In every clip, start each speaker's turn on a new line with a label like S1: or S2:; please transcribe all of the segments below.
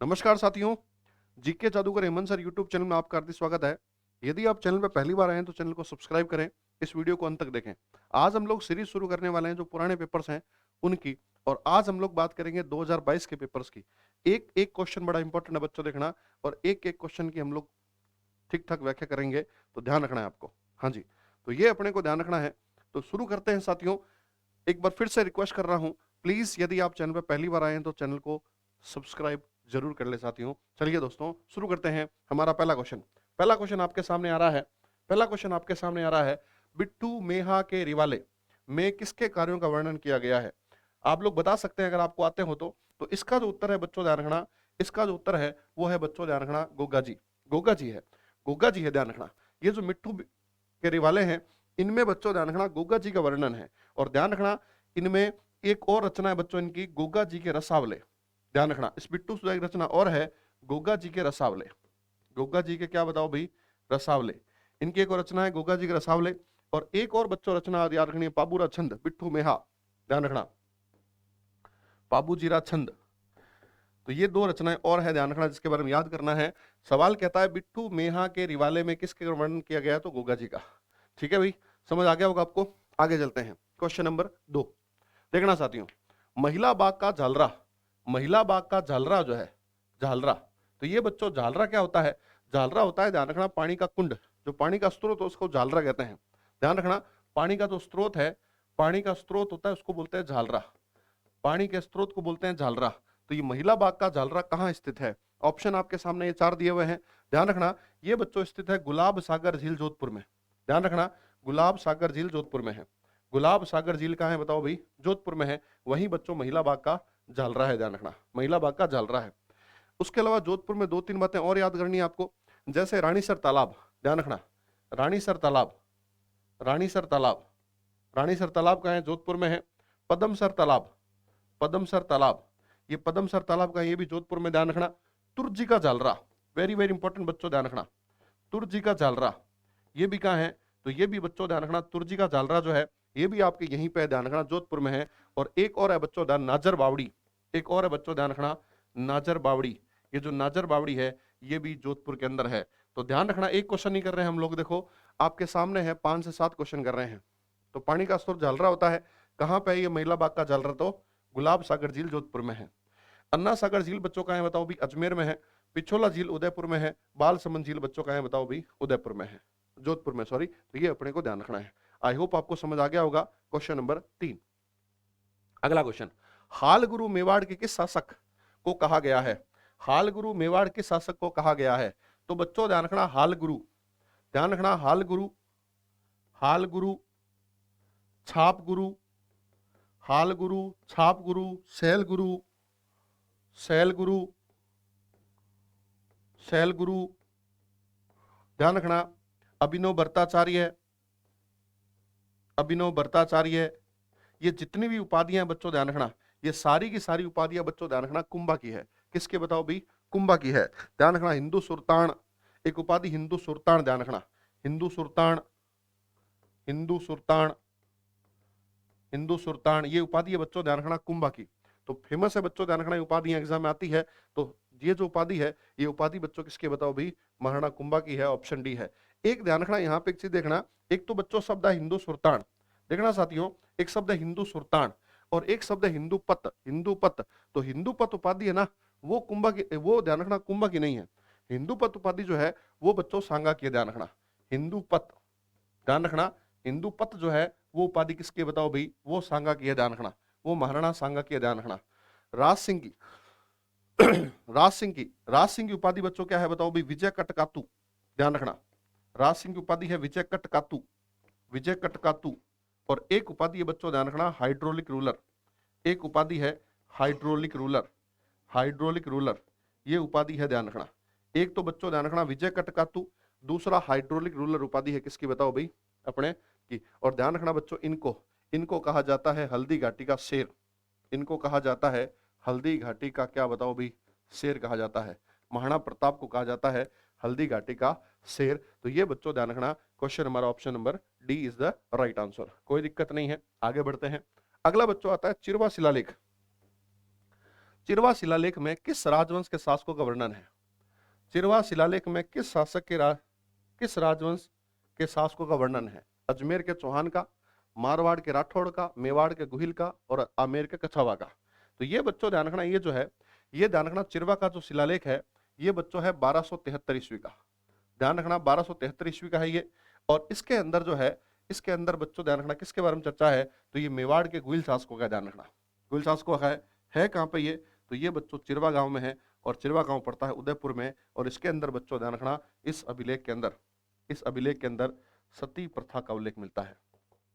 S1: नमस्कार साथियों, जीके जादूगर हेमंत सर यूट्यूब चैनल में आपका हार्दिक स्वागत है। यदि आप चैनल पर पहली बार आए हैं तो चैनल को सब्सक्राइब करें, इस वीडियो को अंत तक देखें। आज हम लोग सीरीज शुरू करने वाले हैं जो पुराने पेपर्स हैं उनकी, और आज हम लोग बात करेंगे 2022 के पेपर्स की। एक एक क्वेश्चन बड़ा इंपॉर्टेंट है बच्चों, देखना, और एक एक क्वेश्चन की हम लोग ठीक ठाक व्याख्या करेंगे, तो ध्यान रखना है आपको। हाँ जी, तो ये अपने को ध्यान रखना है। तो शुरू करते हैं साथियों। एक बार फिर से रिक्वेस्ट कर रहा हूं, प्लीज यदि आप चैनल पर पहली बार आए हैं तो चैनल को सब्सक्राइब जरूर कर ले साथियों। चलिए दोस्तों शुरू करते हैं। हमारा पहला क्वेश्चन आपके सामने आ रहा है। पहला क्वेश्चन आपके सामने आ रहा है, बिट्टू मेहा के रिवाले में किसके कार्यों का वर्णन किया गया है? आप लोग बता सकते हैं अगर आपको आते हो तो इसका जो उत्तर है बच्चों ध्यान रखना, इसका जो उत्तर है वो है बच्चों ध्यान रखना गोगा जी। गोगा जी है, गोगा जी है, ध्यान रखना। ये जो मिट्टू के रिवाले हैं इनमें बच्चों ध्यान रखना गोगा जी का वर्णन है। और ध्यान रखना इनमें एक और रचना है बच्चों इनकी, गोगा जी के रसावले। ध्यान रखना इस बिट्टू सुधा की रचना और है गोगा जी के रसावले। गोगा जी के क्या बताओ भाई? रसावले। इनकी एक और रचना है गोगा जी के रसावले, और एक और बच्चों रचना याद रखनी है पाबूरा छंद बिट्टू मेहा। ध्यान रखना पाबूजीरा छंद। तो ये दो रचनाएं और है, ध्यान रखना, जिसके बारे में याद करना है। सवाल कहता है बिट्टू मेहा के रिवाले में किसके वर्णन किया गया है? तो गोगा जी का। ठीक है भाई, समझ आ गया होगा आपको। आगे चलते हैं, क्वेश्चन नंबर 2। देखना साथियों, महिला बाग का झालरा, महिला बाग का झालरा जो है, झालरा, तो ये बच्चों झालरा क्या होता है? झालरा होता है, ध्यान रखना, पानी का कुंड, जो पानी का स्रोत है उसको झालरा कहते हैं। ध्यान रखना, पानी का जो स्रोत है, पानी का स्रोत होता है उसको बोलते हैं झालरा। पानी के स्रोत को बोलते हैं झालरा। तो ये महिला बाग का झालरा कहाँ स्थित है? ऑप्शन आपके सामने ये 4 दिए हुए हैं। ध्यान रखना ये बच्चों स्थित है गुलाब सागर झील जोधपुर में। ध्यान रखना गुलाब सागर झील जोधपुर में है। गुलाब सागर झील कहाँ है बताओ भाई? जोधपुर में है। वहीं बच्चों महिला बाग का झालरा है, ध्यान रखना महिला बाग का झालरा है। उसके अलावा जोधपुर में 2-3 बातें और याद करनी है आपको, जैसे रानीसर तालाब। ध्यान रखना रानीसर तालाब, रानीसर तालाब, रानीसर तालाब कहाँ है? जोधपुर में है। पदमसर तालाब, पदमसर तालाब, ये पदमसर तालाब का, ये भी जोधपुर में। ध्यान रखना तुर्जी का झालरा, वेरी वेरी इंपॉर्टेंट बच्चों, ध्यान रखना तुर्जी का झालरा, ये भी कहाँ है? तो ये भी बच्चों ध्यान रखना तुर्जी का झालरा जो है ये भी आपके यहीं पे, ध्यान रखना जोधपुर में है। और एक और है बच्चों ध्यान, नाजर बावड़ी। एक और है बच्चों ध्यान रखना नाजर बावड़ी। ये जो नाजर बावड़ी है ये भी जोधपुर के अंदर है। तो ध्यान रखना एक क्वेश्चन नहीं कर रहे हैं हम लोग, देखो आपके सामने है 5 से 7 क्वेश्चन कर रहे हैं। तो पानी का स्रोत झालरा होता है, कहाँ पे है ये महिला बाग का झालरा? तो गुलाब सागर झील जोधपुर में है। अन्ना सागर झील बच्चों का है बताओ भी? अजमेर में है। पिछोला झील उदयपुर में है। बाल समंद झील बच्चों का है बताओ भी? उदयपुर में है, जोधपुर में, सॉरी। तो ये अपने को ध्यान रखना है। आई होप आपको समझ आ गया होगा। Question number 3। अगला क्वेश्चन, हाल गुरु मेवाड़ के किस शासक को कहा गया है? हाल गुरु मेवाड़ किस शासक को कहा गया है? तो बच्चों ध्यान रखना हाल गुरु, ध्यान रखना हाल गुरु, हाल गुरु, छाप गुरु, हाल गुरु, छाप गुरु, शैल गुरु, शैल गुरु, शैल गुरु, ध्यान रखना अभिनव भट्टाचार्य, अभिनव भट्टाचार्य। ये जितनी भी उपाधियां बच्चों ध्यान रखना, ये सारी की सारी उपाधियां बच्चों ध्यान रखना कुंभा की है। किसके बताओ भाई? कुंभा की है। ध्यान रखना हिंदू सुल्तान, एक उपाधि हिंदू सुल्तान, ध्यान रखना हिंदू सुल्तान, हिंदू सुल्तान, हिंदू सुल्तान, ये उपाधि है बच्चों ध्यान रखना कुंभा की। तो फेमस है बच्चों, ध्यान रखना ये उपाधि एग्जाम में आती है। तो ये जो उपाधि है ये उपाधि बच्चों किसके बताओ भाई? महाराणा कुंभा की है, ऑप्शन डी है। एक ध्यान रखना यहाँ पे एक चीज देखना, एक तो बच्चों शब्द है हिंदू सुल्तान, देखना साथियों, एक शब्द है हिंदू सुल्तान और एक शब्द है हिंदू पत, हिंदू पत। तो हिंदू पत उपाधि है ना, वो कुंभा की, वो ध्यान रखना कुंभा की नहीं है। हिंदू पत उपाधि जो है वो बच्चों सांगा की है, ध्यान रखना हिंदू पत, ध्यान रखना हिंदू पत जो है वो उपाधि किसकी बताओ भाई? वो सांगा की है, ध्यान रखना वो महाराणा सांगा की है, ध्यान रखना। राज सिंह की राज सिंह की, राज सिंह की उपाधि बच्चों क्या है बताओ भाई? विजय कटकातू, ध्यान रखना राज सिंह की उपाधि है विजय कटकातू, विजय कटकातू। और एक उपाधि है बच्चों ध्यान रखना हाइड्रोलिक रूलर, एक उपाधि है हाइड्रोलिक रूलर, हाइड्रोलिक रूलर, ये उपाधि है, ध्यान रखना। एक तो बच्चों ध्यान रखना विजय कटकातू, दूसरा हाइड्रोलिक रूलर उपाधि है किसकी बताओ भाई? अपने की। और ध्यान रखना बच्चों इनको, इनको कहा जाता है हल्दी घाटी का शेर, इनको कहा जाता है हल्दी घाटी का क्या बताओ भाई? शेर कहा जाता है। महाराणा प्रताप को कहा जाता है हल्दी घाटी का शेर। तो ये बच्चों ध्यान रखना क्वेश्चन हमारा option number D is the right answer. कोई दिक्कत नहीं है, आगे बढ़ते हैं। अगला बच्चों आता है चिरवा शिलालेख। चिरवा शिलालेख में किस राजवंश के शासकों का वर्णन है? चिरवा शिलालेख में किस किस राजवंश के शासकों का वर्णन है? अजमेर के चौहान का, मारवाड़ के राठौड़ का, मेवाड़ के गुहिल का और आमेर के कछावा का। तो ये बच्चों ध्यान रखना, ये जो है ये ध्यान रखना, चिरवा का जो शिलालेख है ये बच्चों है 1273 ईस्वी का। ध्यान रखना 1273 ईस्वी का है ये। और इसके अंदर जो है, इसके अंदर बच्चों ध्यान रखना किसके बारे में चर्चा है? तो ये मेवाड़ के गुहिल शासकों का ध्यान रखना। गुहिल शासकों है कहाँ पे ये? तो ये बच्चों चिरवा गांव में है, और चिरवा गांव पड़ता है उदयपुर में। और इसके अंदर बच्चों ध्यान रखना, इस अभिलेख के अंदर सती प्रथा का उल्लेख मिलता है।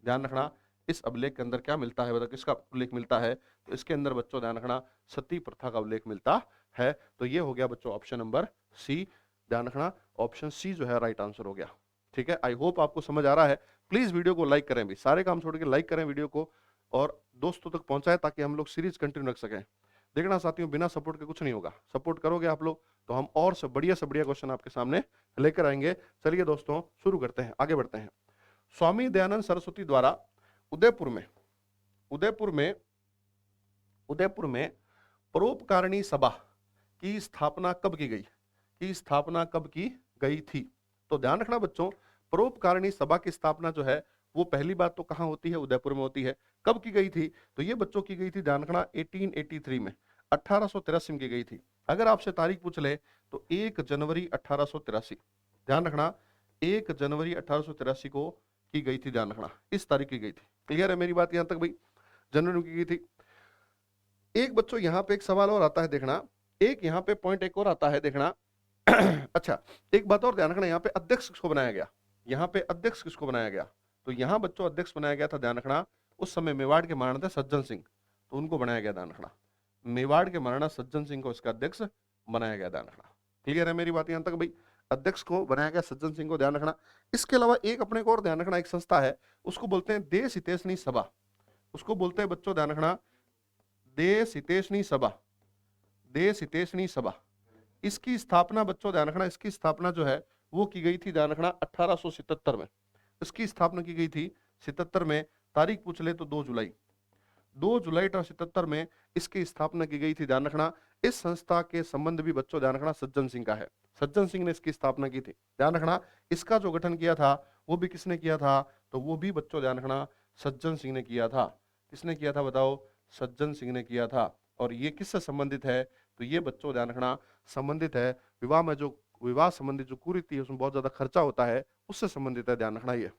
S1: ध्यान रखना, इस अभिलेख के अंदर क्या मिलता है, मतलब किसका उल्लेख मिलता है? तो इसके अंदर बच्चों ध्यान रखना सती प्रथा का उल्लेख मिलता है। तो ये हो गया बच्चों ऑप्शन नंबर सी। ध्यान रखना ऑप्शन सी जो है राइट आंसर हो गया। ठीक है, आई होप आपको समझ आ रहा है। प्लीज वीडियो को लाइक करें भी, सारे काम छोड़ के लाइक करें वीडियो को और दोस्तों तक पहुंचाएं ताकि हम लोग सीरीज कंटिन्यू रख सकें। देखना साथियों, बिना सपोर्ट के कुछ नहीं होगा। सपोर्ट करोगे आप लोग तो हम और से बढ़िया क्वेश्चन आपके सामने लेकर आएंगे। चलिए दोस्तों शुरू करते हैं, आगे बढ़ते हैं। स्वामी दयानंद सरस्वती द्वारा उदयपुर में परोपकारिणी सभा की स्थापना कब की गई थी? तो ध्यान रखना बच्चों, परोपकारिणी सभा की स्थापना जो है वो पहली बात तो कहां होती है? उदयपुर में होती है। कब की गई थी? तो ये बच्चों की गई थी, ध्यान रखना 1883 में, 1883 में की गई थी। अगर आपसे तारीख पूछ ले तो 1 जनवरी 1883। ध्यान रखना 1 जनवरी 1883 को की गई थी। ध्यान रखना इस तारीख की गई थी। क्लियर है मेरी बात यहां तक भाई? जनवरी में की गई थी। एक बच्चों यहां पे एक सवाल और आता है, देखना एक यहां पे पॉइंट एक और आता है, देखना अच्छा एक बात और ध्यान रखना, यहाँ पे अध्यक्ष किसको बनाया गया? यहाँ पे अध्यक्ष किसको बनाया गया? तो यहाँ बच्चों अध्यक्ष बनाया गया था, ध्यान रखना उस समय मेवाड़ के महाराणा थे सज्जन सिंह, तो उनको बनाया गया। ध्यान रखना मेवाड़ के महाराणा सज्जन सिंह को इसका अध्यक्ष बनाया गया। ध्यान रखना क्लियर है मेरी बात यहां तक भाई? अध्यक्ष को बनाया गया सज्जन सिंह को। ध्यान रखना इसके अलावा एक अपने को और ध्यान रखना, एक संस्था है उसको बोलते हैं देश हितैषणी सभा। उसको बोलते हैं बच्चों ध्यान रखना देश हितैषणी सभा। इसकी स्थापना बच्चों ध्यान रखना, इसकी स्थापना जो है वो की गई थी, ध्यान रखना 1877 में। इसकी स्थापना की गई थी 77 में। तारीख पूछ ले तो 2 जुलाई 1877 में इसकी स्थापना की गई थी। ध्यान रखना इस संस्था के संबंध भी बच्चों ध्यान रखना सज्जन सिंह का है। सज्जन सिंह ने इसकी स्थापना की थी। ध्यान रखना इसका जो गठन किया था वो भी किसने किया था? तो वो भी बच्चों ध्यान रखना सज्जन सिंह ने किया था। किसने किया था बताओ? सज्जन सिंह ने किया था। और ये किससे संबंधित है? तो ये बच्चों ध्यान रखना संबंधित है विवाह में, जो विवाह संबंधित जो कुरीति है उसमें बहुत ज्यादा खर्चा होता है, उससे संबंधित है। ध्यान रखना ये,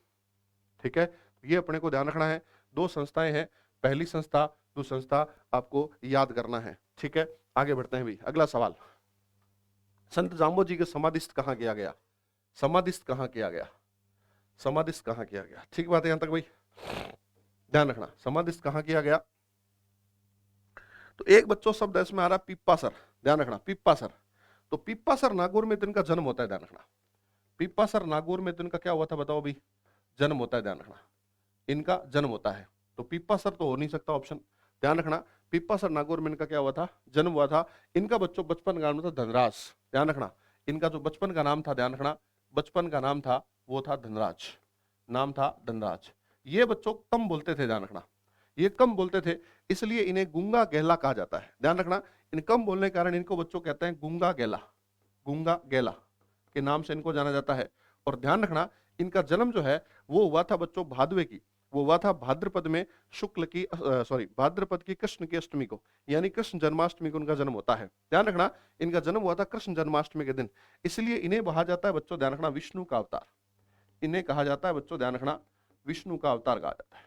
S1: ठीक है, ये अपने को ध्यान रखना है। 2 संस्थाएं हैं, पहली संस्था दूसरी संस्था आपको याद करना है। ठीक है, आगे बढ़ते हैं भाई। अगला सवाल, संत जाम्बो जी के समाधिस्थ कहां किया गया? ठीक बात है यहां तक भाई? ध्यान रखना समाधिस्थ कहां किया गया? तो एक बच्चों शब्द इसमें आ रहा है पिप्पासर। ध्यान रखना पिप्पासर, तो पिप्पासर नागौर में तो इनका जन्म होता है। ध्यान रखना पिप्पासर नागौर में तो इनका क्या हुआ था बताओ भाई? जन्म होता है। ध्यान रखना इनका जन्म होता है, तो पिप्पासर तो हो नहीं सकता ऑप्शन। ध्यान रखना पिप्पासर नागौर में इनका क्या हुआ था? जन्म हुआ था। इनका बच्चों बचपन का नाम था धनराज। ध्यान रखना इनका जो बचपन का नाम था, ध्यान रखना बचपन का नाम था वो था धनराज, नाम था धनराज। ये बच्चों कम बोलते थे। ध्यान रखना ये कम बोलते थे, इसलिए इन्हें गूंगा गहला कहा जाता है। ध्यान रखना इन कम बोलने के कारण इनको बच्चों कहते हैं गूंगा गहला के नाम से इनको जाना जाता है। और ध्यान रखना इनका जन्म जो है वो हुआ था बच्चों भादवे की, वो हुआ था भाद्रपद में भाद्रपद की कृष्ण की अष्टमी को, यानी कृष्ण जन्माष्टमी को उनका जन्म होता है। ध्यान रखना इनका जन्म हुआ था कृष्ण जन्माष्टमी के दिन, इसलिए इन्हें कहा जाता है बच्चों ध्यान रखना विष्णु का अवतार। इन्हें कहा जाता है बच्चों ध्यान रखना विष्णु का अवतार कहा जाता है।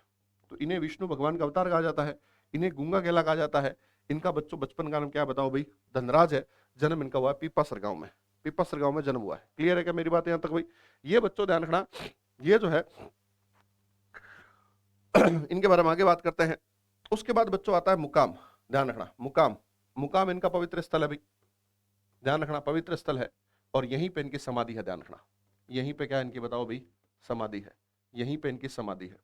S1: तो इन्हें विष्णु भगवान का अवतार कहा जाता है, इन्हें गूंगा गहला कहा जाता है। इनका बच्चों बचपन का नाम क्या बताओ भाई? धनराज है। जन्म इनका हुआ है पिप्पासर गांव में, पिप्पासर गांव में जन्म हुआ है। क्लियर है क्या मेरी बात यहां तक भाई? ये बच्चों ध्यान रखना ये जो है इनके बारे में आगे बात करते हैं। उसके बाद बच्चों आता है मुकाम। ध्यान रखना मुकाम इनका पवित्र स्थल है भाई। ध्यान रखना पवित्र स्थल है और यहीं पे इनकी समाधि है। ध्यान रखना यहीं पे क्या है इनकी बताओ भाई? समाधि है, यहीं पे इनकी समाधि है।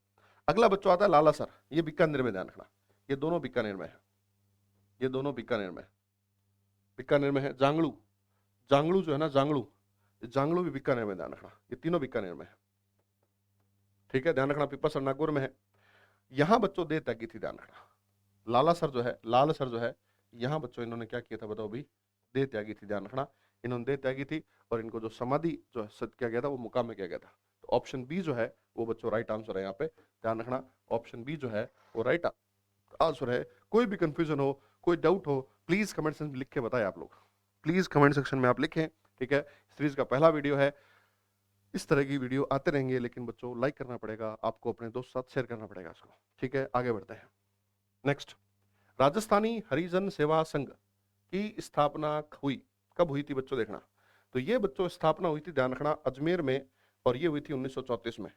S1: अगला बच्चों आता है लालासर, ये बीकानेर में। ध्यान रखना ये दोनों बीकानेर में है, ये दोनों बीकानेर में है। जांगड़ू जो है ना, जांगड़ू भी बीकानेर में। ध्यान रखना ये तीनों बीकानेर में है। ठीक है, ध्यान रखना पिप्पासर नागौर में है। यहां बच्चों देह त्यागी थी। ध्यान रखना लालसर जो है यहाँ बच्चों इन्होंने क्या किया था बताओ भाई, दे त्यागी थी, ध्यान रखना, इन्होंने दे त्यागी थी और इनको जो समाधि जो सत किया गया था वो मुकाम में किया गया था। तो ऑप्शन बी जो है वो बच्चों राइट आंसर है यहाँ पे, ध्यान रखना, ऑप्शन बी जो है वो राइट आंसर है। कोई भी कंफ्यूजन हो, कोई डाउट हो, प्लीज कमेंट सेक्शन में लिख के बताएं आप लोग, प्लीज कमेंट सेक्शन में आप लिखें, ठीक है। सीरीज का पहला वीडियो है, इस तरह की वीडियो आते रहेंगे, लेकिन बच्चों लाइक करना पड़ेगा आपको, अपने दोस्त साथ शेयर करना पड़ेगा इसको, ठीक है। आगे बढ़ते हैं। नेक्स्ट, राजस्थानी हरिजन सेवा संघ की स्थापना हुई, कब हुई थी बच्चों, देखना। तो ये बच्चों स्थापना हुई थी, ध्यान रखना, अजमेर में, और ये हुई थी 1934 में,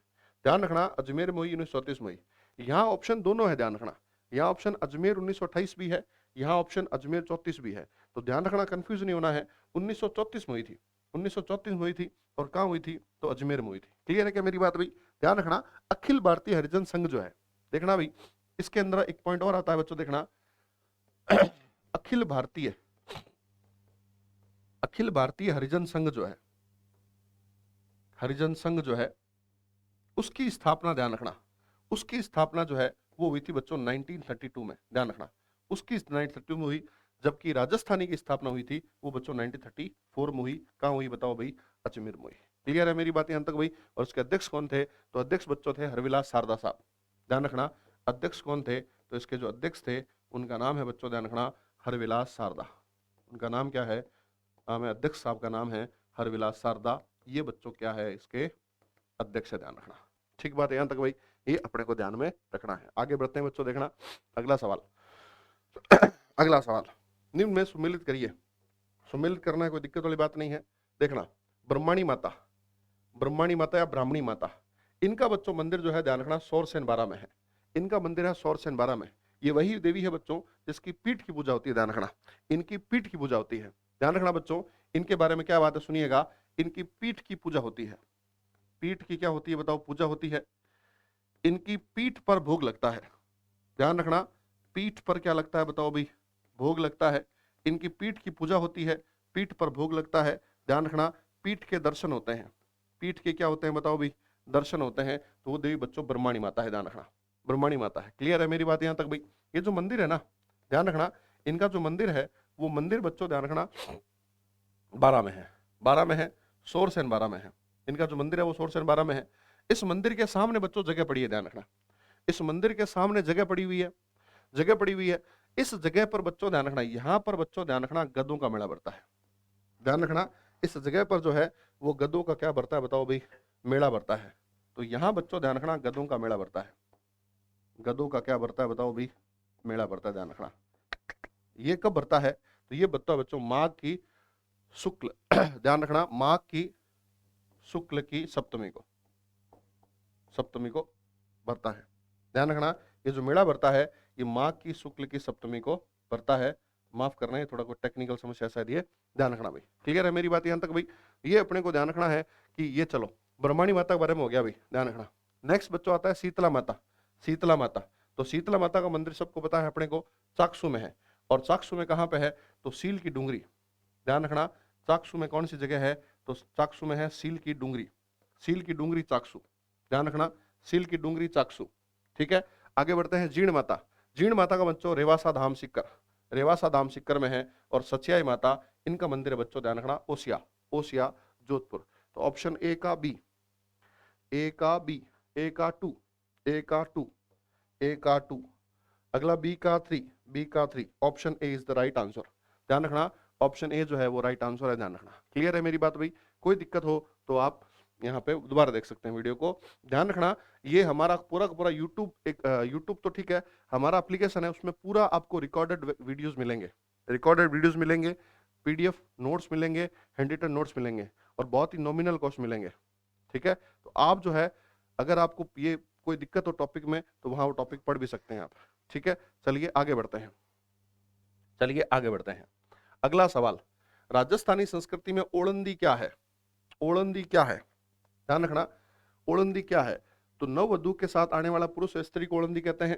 S1: ध्यान रखना, अजमेर में हुई, 1934 में हुई। यहाँ ऑप्शन दोनों है, ध्यान रखना, यहाँ ऑप्शन अजमेर 1928 भी है, यहाँ ऑप्शन अजमेर 34 भी है, तो ध्यान रखना, कंफ्यूज नहीं होना है। 1934 में हुई थी, 1934 में हुई थी, और कहाँ हुई थी, तो अजमेर में हुई थी। क्लियर है क्या मेरी बात भाई? ध्यान रखना, अखिल भारतीय हरिजन संघ जो है, देखना भाई, इसके अंदर एक पॉइंट और आता है बच्चों, देखना, अखिल भारतीय हरिजन संघ जो है, हरिजन संघ जो है, उसकी स्थापना, ध्यान रखना, उसकी स्थापना जो है वो हुई थी बच्चों 1932 में, ध्यान रखना, उसकी 1932 में हुई, जबकि राजस्थानी की स्थापना हुई थी वो बच्चों 1934 में हुई। कहाँ हुई बताओ भाई, अजमेर में हुई। क्लियर है मेरी बात यहां तक भाई? और उसके अध्यक्ष कौन थे, तो अध्यक्ष बच्चों थे हरविलास शारदा साहब, ध्यान रखना, अध्यक्ष कौन थे, तो इसके जो अध्यक्ष थे उनका नाम है बच्चों, ध्यान रखना, हरविलास शारदा, उनका नाम क्या है, अध्यक्ष साहब का नाम है हरविलास शारदा, ये बच्चों क्या है, इसके अध्यक्ष है, ध्यान रखना। ठीक बात है यहां तक भाई, ये अपने को ध्यान में रखना है। आगे बढ़ते हैं बच्चों, देखना अगला सवाल। अगला सवाल, निम्न में सुमेलित करिए, सुमेलित करना है, कोई दिक्कत वाली बात नहीं है। देखना, ब्रह्माणी माता, ब्रह्माणी माता या ब्राह्मणी माता, इनका बच्चों मंदिर जो है, ध्यान रखना, सौरसेन 12 में है, इनका मंदिर है सौरसेन 12 में। ये वही देवी है बच्चों जिसकी पीठ की पूजा होती है, ध्यान रखना, इनकी पीठ की पूजा होती है। ध्यान रखना बच्चों, इनके बारे में क्या बात है सुनिएगा, इनकी पीठ की पूजा होती है। पीठ की क्या होती है बताओ, पूजा होती है। इनकी पीठ पर भोग लगता है, ध्यान रखना, पीठ पर क्या लगता है बताओ भाई, भोग लगता है। इनकी पीठ की पूजा होती है, पीठ पर भोग लगता है, ध्यान रखना, पीठ के दर्शन होते हैं। पीठ के क्या होते हैं बताओ भाई, दर्शन होते हैं। तो वो देवी बच्चों ब्रह्माणी माता है, ध्यान रखना, ब्रह्माणी माता है। क्लियर है मेरी बात यहां तक भाई? ये जो मंदिर है ना, ध्यान रखना, इनका जो मंदिर है वो मंदिर बच्चों, ध्यान रखना, 12 में है, 12 में है, सौरसेन 12 में है। इनका जो मंदिर है वो सौरसेन 12 में है। इस मंदिर के सामने बच्चों जगह पड़ी है, ध्यान रखना, इस मंदिर के सामने जगह पड़ी हुई है, जगह पड़ी हुई है। इस जगह पर बच्चों ध्यान रखना, यहां पर बच्चों ध्यान रखना, गधों का मेला बढ़ता है। ध्यान रखना, इस जगह पर जो है वो गधों का क्या बढ़ता है बताओ भाई, मेला बढ़ता है। तो यहां बच्चों ध्यान रखना, गधों का मेला बढ़ता है। गधों का क्या बढ़ता है बताओ भाई, मेला बढ़ता है, ध्यान रखना। ये कब बढ़ता है, तो ये बढ़ता है बच्चों माघ की शुक्ल ध्यान रखना, माघ की शुक्ल की सप्तमी को, सप्तमी को बढ़ता है। ध्यान रखना, ये जो मेला बढ़ता है ये माघ की शुक्ल की सप्तमी को बढ़ता है। माफ करना है, थोड़ा कोई टेक्निकल समस्या शायद, ये ध्यान रखना भाई। क्लियर है मेरी बात यहां तक भाई? ये अपने को ध्यान रखना है कि ये चलो ब्रह्माणी माता के बारे में हो गया भाई, ध्यान रखना। नेक्स्ट बच्चों आता है शीतला माता, शीतला माता। तो शीतला माता का मंदिर सबको पता है अपने को, चाकसू में है। और चाकसू में कहां पे है, तो सील की डूंगरी, ध्यान रखना, चाकसू में कौन सी जगह है, तो चाकसू में है सील की डूंगरी, सील की डूंगरी चाकसू, ध्यान रखना, सील की डूंगरी चाकसू। ठीक है, आगे बढ़ते हैं। जीण माता, जीण माता का बच्चों रेवासा धाम सिक्कर, रेवासा धाम सिक्कर में है। और सचियाई माता, इनका मंदिर है बच्चों, ध्यान रखना, ओसिया, ओसिया जोधपुर। तो ऑप्शन ए का बी, ए का बी, ए का टू, ए का टू, ए का टू, अगला बी का 3, बी का 3, option A is the right answer. ध्यान रखना, ऑप्शन ए जो है वो राइट आंसर है, ध्यान रखना। क्लियर है मेरी बात भाई? कोई दिक्कत हो तो आप यहाँ पे दोबारा देख सकते हैं वीडियो को। ध्यान रखना, ये हमारा पूरा का पूरा यूट्यूब, एक यूट्यूब तो ठीक है, हमारा एप्लीकेशन है, उसमें पूरा आपको रिकॉर्डेड वीडियोस मिलेंगे, रिकॉर्डेड वीडियोस मिलेंगे, पीडीएफ नोट्स मिलेंगे, हैंड रिटन नोट्स मिलेंगे, और बहुत ही नॉमिनल कॉस्ट मिलेंगे। ठीक है, तो आप जो है अगर आपको ये कोई दिक्कत हो टॉपिक में तो वहां वो टॉपिक पढ़ भी सकते हैं आप। ठीक है, चलिए आगे बढ़ते हैं, चलिए आगे बढ़ते हैं। अगला सवाल, राजस्थानी संस्कृति में ओलंदी क्या है, ओलंदी क्या है, ध्यान रखना, ओलंदी क्या है। तो नववधु के साथ आने वाला पुरुष या स्त्री को ओलंदी कहते हैं।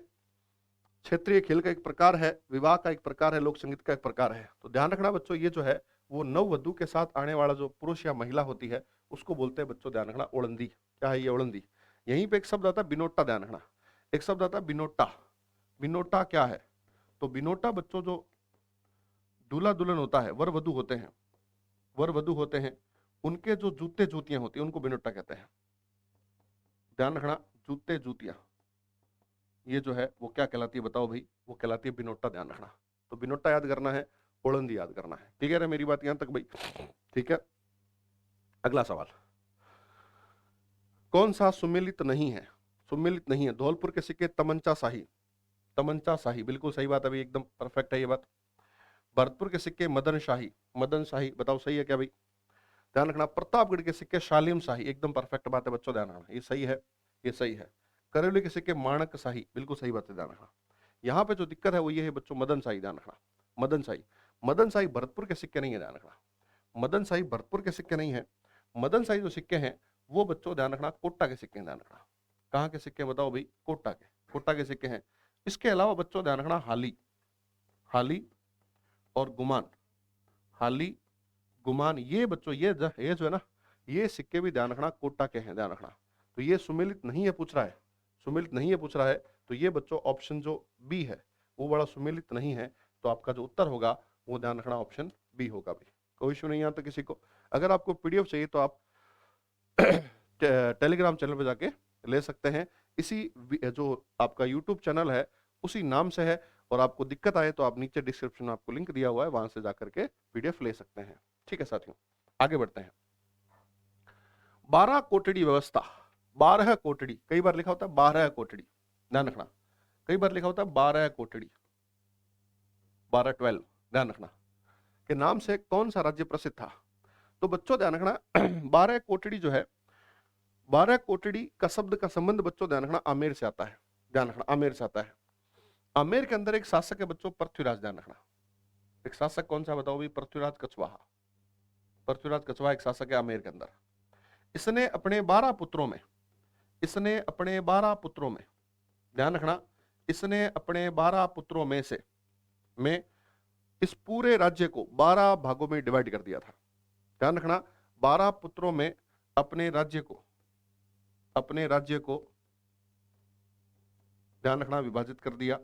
S1: क्षेत्रीय खेल का एक प्रकार है, विवाह का एक प्रकार है, लोक संगीत का एक प्रकार है। तो ध्यान रखना बच्चों, ये जो है वो नववधु के साथ आने वाला जो पुरुष या महिला होती है उसको बोलते हैं बच्चों, ध्यान रखना, ओलंदी। क्या है ये ओलंदी? यहीं पे एक शब्द आता है बिनोटा, ध्यान रखना, एक शब्द आता है बिनोटा। बिनोटा क्या है, तो बिनोटा बच्चों जो दूल्हा दुल्हन होता है, वर वधू होते हैं, वर वधू होते हैं, उनके जो जूते जूतियां होती हैं उनको बिनोट्टा कहते हैं। ध्यान रखना, जूते जूतियां ये जो है वो क्या कहलाती है बताओ भाई? वो कहलाती है बिनोट्टा। ध्यान रखना, तो बिनोट्टा याद करना है, ओलंदी याद करना है। क्लियर है मेरी बात यहां तक भाई? ठीक है, अगला सवाल, कौन सा सुमेलित नहीं है? सुमेलित नहीं है। धौलपुर के सिक्के तमंचा शाही, तमंचा शाही बिल्कुल सही बात है भाई, एकदम परफेक्ट है ये बात। भरतपुर के सिक्के मदन शाही, मदन शाही बताओ सही है क्या भाई? ध्यान रखना, प्रतापगढ़ के सिक्के शालीम शाही, एकदम परफेक्ट बात है बच्चों, ध्यान रखना, ये सही है, ये सही है। करौली के सिक्के माणक शाही, बिल्कुल सही बात है, ध्यान रखना। यहाँ पे जो दिक्कत है वो ये है बच्चों, मदन शाही, ध्यान रखना, मदन शाही। मदन शाही भरतपुर के सिक्के नहीं है, ध्यान रखना, मदन शाही भरतपुर के सिक्के नहीं है। मदन शाही जो सिक्के हैं वो बच्चों ध्यान रखना कोटा के सिक्के हैं, ध्यान रखना। कहाँ के सिक्के बताओ भाई? कोटा के, कोटा के सिक्के हैं। इसके अलावा बच्चों ध्यान रखना हाली, हाली और गुमान, हाली गुमान, ये बच्चों ये जो है ना, ये सिक्के भी ध्यान रखना कोटा के हैं, ध्यान रखना। तो ये सुमेलित नहीं है पूछ रहा है, सुमेलित नहीं है पूछ रहा है, तो ये बच्चों ऑप्शन जो बी है वो बड़ा सुमेलित नहीं है, तो आपका जो उत्तर होगा वो ध्यान रखना ऑप्शन बी होगा भाई। कोई इशू नहीं यहाँ तक किसी को। अगर आपको पीडीएफ चाहिए तो आप टेलीग्राम चैनल पे जाके ले सकते हैं, इसी जो आपका यूट्यूब चैनल है उसी नाम से है, और आपको दिक्कत आए तो आप नीचे डिस्क्रिप्शन में आपको लिंक दिया हुआ है, वहां से जाकर के पीडीएफ ले सकते हैं। ठीक है साथियों, आगे बढ़ते हैं। 12 कोटड़ी व्यवस्था, 12 कोटड़ी, कई बार लिखा होता है 12 कोटड़ी, ध्यान रखना, कई बार लिखा होता है 12 कोटड़ी, 12 ध्यान रखना, के नाम से कौन सा राज्य प्रसिद्ध था? तो बच्चों ध्यान रखना 12 कोटड़ी जो है, 12 कोटड़ी का शब्द का संबंध बच्चों ध्यान रखना आमेर से आता है, ध्यान रखना आमेर से आता है। आमेर के अंदर एक शासक है बच्चों पृथ्वीराज, ध्यान रखना, एक शासक कौन सा बताओ भाई? पृथ्वीराज कछवाहा, पृथ्वीराज कछवाहा एक शासक है आमेर के अंदर। इसने अपने 12 पुत्रों में, इसने अपने 12 पुत्रों में, ध्यान रखना, इसने अपने 12 पुत्रों में से में इस पूरे राज्य को 12 भागों में डिवाइड कर दिया था। ध्यान रखना, 12 पुत्रों में अपने राज्य को, अपने राज्य को ध्यान रखना विभाजित कर दिया,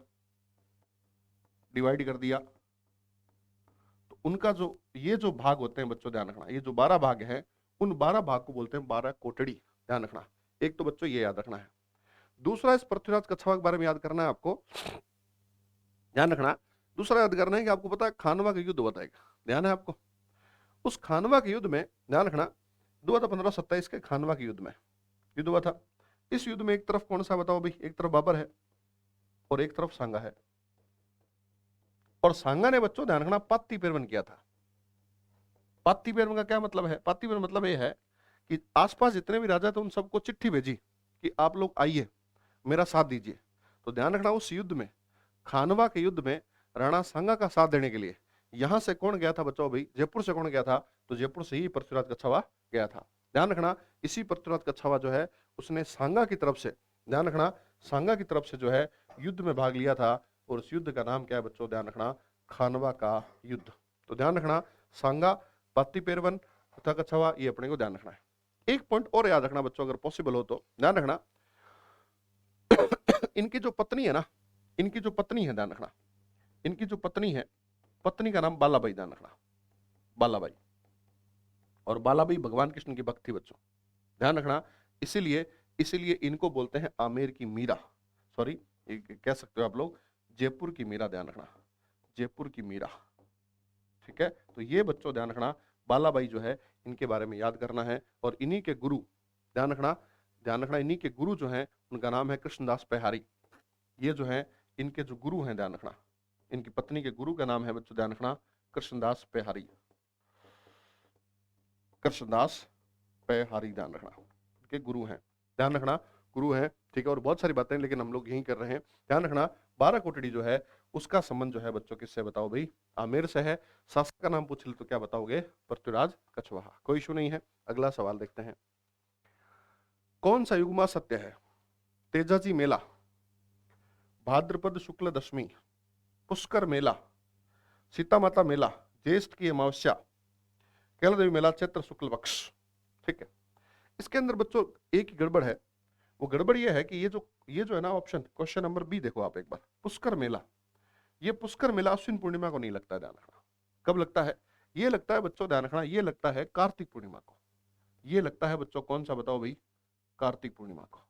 S1: डिवाइड कर दिया। तो उनका जो ये जो भाग होते हैं बच्चों ध्यान रखना, ये जो 12 भाग हैं उन 12 भाग को बोलते हैं 12 कोटड़ी, ध्यान रखना। एक तो बच्चों ये याद रखना है। दूसरा, इस पृथ्वीराज कछवाहा के बारे में याद करना है आपको, ध्यान रखना। दूसरा याद करना है कि आपको पता है खानवा का युद्ध बताएगा, ध्यान है आपको? उस खानवा के युद्ध में ध्यान रखना, 1527 के खानवा के युद्ध में युद्ध हुआ था। इस युद्ध में एक तरफ कौन सा बताओ भाई? एक तरफ बाबर है और एक तरफ सांगा है, और सांगा ने बच्चों ध्यान रखना पाती पेरवन किया था। पाती पेरवन का क्या मतलब है? पाती पेरवन मतलब ये है कि आसपास जितने भी राजा थे उन सबको चिट्ठी भेजी कि आप लोग आइए मेरा साथ दीजिए। तो ध्यान रखना उस युद्ध में, खानवा के युद्ध में राणा सांगा का साथ देने के लिए यहां से कौन गया था बच्चों भाई? जयपुर से कौन गया था? तो जयपुर से ही पृथ्वीराज कछवाहा गया था। ध्यान रखना, इसी पृथ्वीराज कछवाहा जो है उसने सांगा की तरफ से, ध्यान रखना, सांगा की तरफ से जो है युद्ध में भाग लिया था, और उस युद्ध का नाम क्या है बच्चों? ध्यान रखना, खानवा का युद्ध। तो ध्यान रखना, सांगा, पाती पेरवन तथा कछवाहा, ये अपने को ध्यान रखना है। एक पॉइंट और याद रखना बच्चों, अगर पॉसिबल हो तो ध्यान रखना, इनकी जो पत्नी है ना, इनकी जो पत्नी है, ध्यान रखना, इनकी जो पत्नी है, पत्नी का नाम बालाबाई, ध्यान रखना, बालाबाई। और बालाबाई भगवान कृष्ण की भक्त थी बच्चों, ध्यान रखना। इसीलिए इसीलिए इनको बोलते हैं आमेर की मीरा, सॉरी कह सकते हो आप लोग जयपुर की मीरा, ध्यान रखना, जयपुर की मीरा। ठीक है, तो ये बच्चों ध्यान रखना, बालाबाई जो है इनके बारे में याद करना है। और इन्हीं के गुरु, ध्यान रखना, ध्यान रखना, इन्हीं के गुरु जो हैं उनका नाम है कृष्णदास पेहारी। ये जो है इनके जो गुरु हैं, ध्यान रखना, इनकी पत्नी के गुरु का नाम है बच्चों ध्यान रखना कृष्णदास पेहारी, कृष्णदास पेहारी, ध्यान रखना, इनके गुरु हैं, ध्यान रखना, गुरु हैं। ठीक है, और बहुत सारी बातें लेकिन हम लोग यही कर रहे हैं। ध्यान रखना, 12 कोटड़ी जो है उसका संबंध जो है बच्चों किससे बताओ भाई? आमेर से है। शासक का नाम पूछ ले तो क्या बताओगे? पृथ्वीराज कछवाहा। कोई इशू नहीं है। अगला सवाल देखते हैं, कौन सा युग्मा सत्य है? तेजाजी मेला, भाद्रपद शुक्ल दशमी, पुष्कर मेला, सीता माता मेला, ज्येष्ठ की अमावस्या, कैला देवी मेला, चैत्र शुक्ल पक्ष। ठीक है, इसके अंदर बच्चों एक ही गड़बड़ है। वो गड़बड़ ये है कि ये जो है ना ऑप्शन, क्वेश्चन नंबर बी देखो आप एक बार, पुष्कर मेला, ये पुष्कर मेला अश्विन पूर्णिमा को नहीं लगता है, ध्यान रखना। कब लगता है? ये लगता है बच्चों, ध्यान रखना, ये लगता है कार्तिक पूर्णिमा को। ये लगता है बच्चों कौन सा, बताओ भाई? कार्तिक पूर्णिमा को।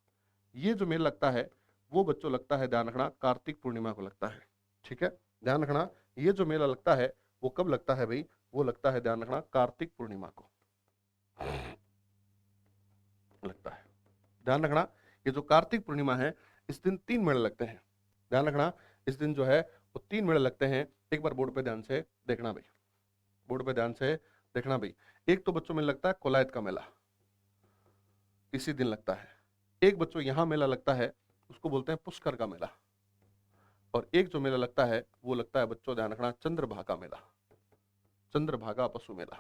S1: ये जो मेला लगता है वो बच्चों लगता है, ध्यान रखना, कार्तिक पूर्णिमा को लगता है। ठीक है, ध्यान रखना, ये जो मेला लगता है वो कब लगता है भाई? वो लगता है, ध्यान रखना, कार्तिक पूर्णिमा को लगता है। ध्यान रखना, ये जो कार्तिक पूर्णिमा है इस दिन 3 मेले लगते हैं। ध्यान रखना, इस दिन जो है वो 3 मेले लगते हैं। एक बार बोर्ड पे ध्यान से देखना भाई, बोर्ड पे ध्यान से देखना भाई। एक तो बच्चों में लगता है कोलायत का मेला, इसी दिन लगता है। एक बच्चों यहां मेला लगता है उसको बोलते हैं पुष्कर का मेला। और एक जो मेला लगता है वो लगता है बच्चों, ध्यान रखना, चंद्रभागा मेला, चंद्रभागा पशु मेला,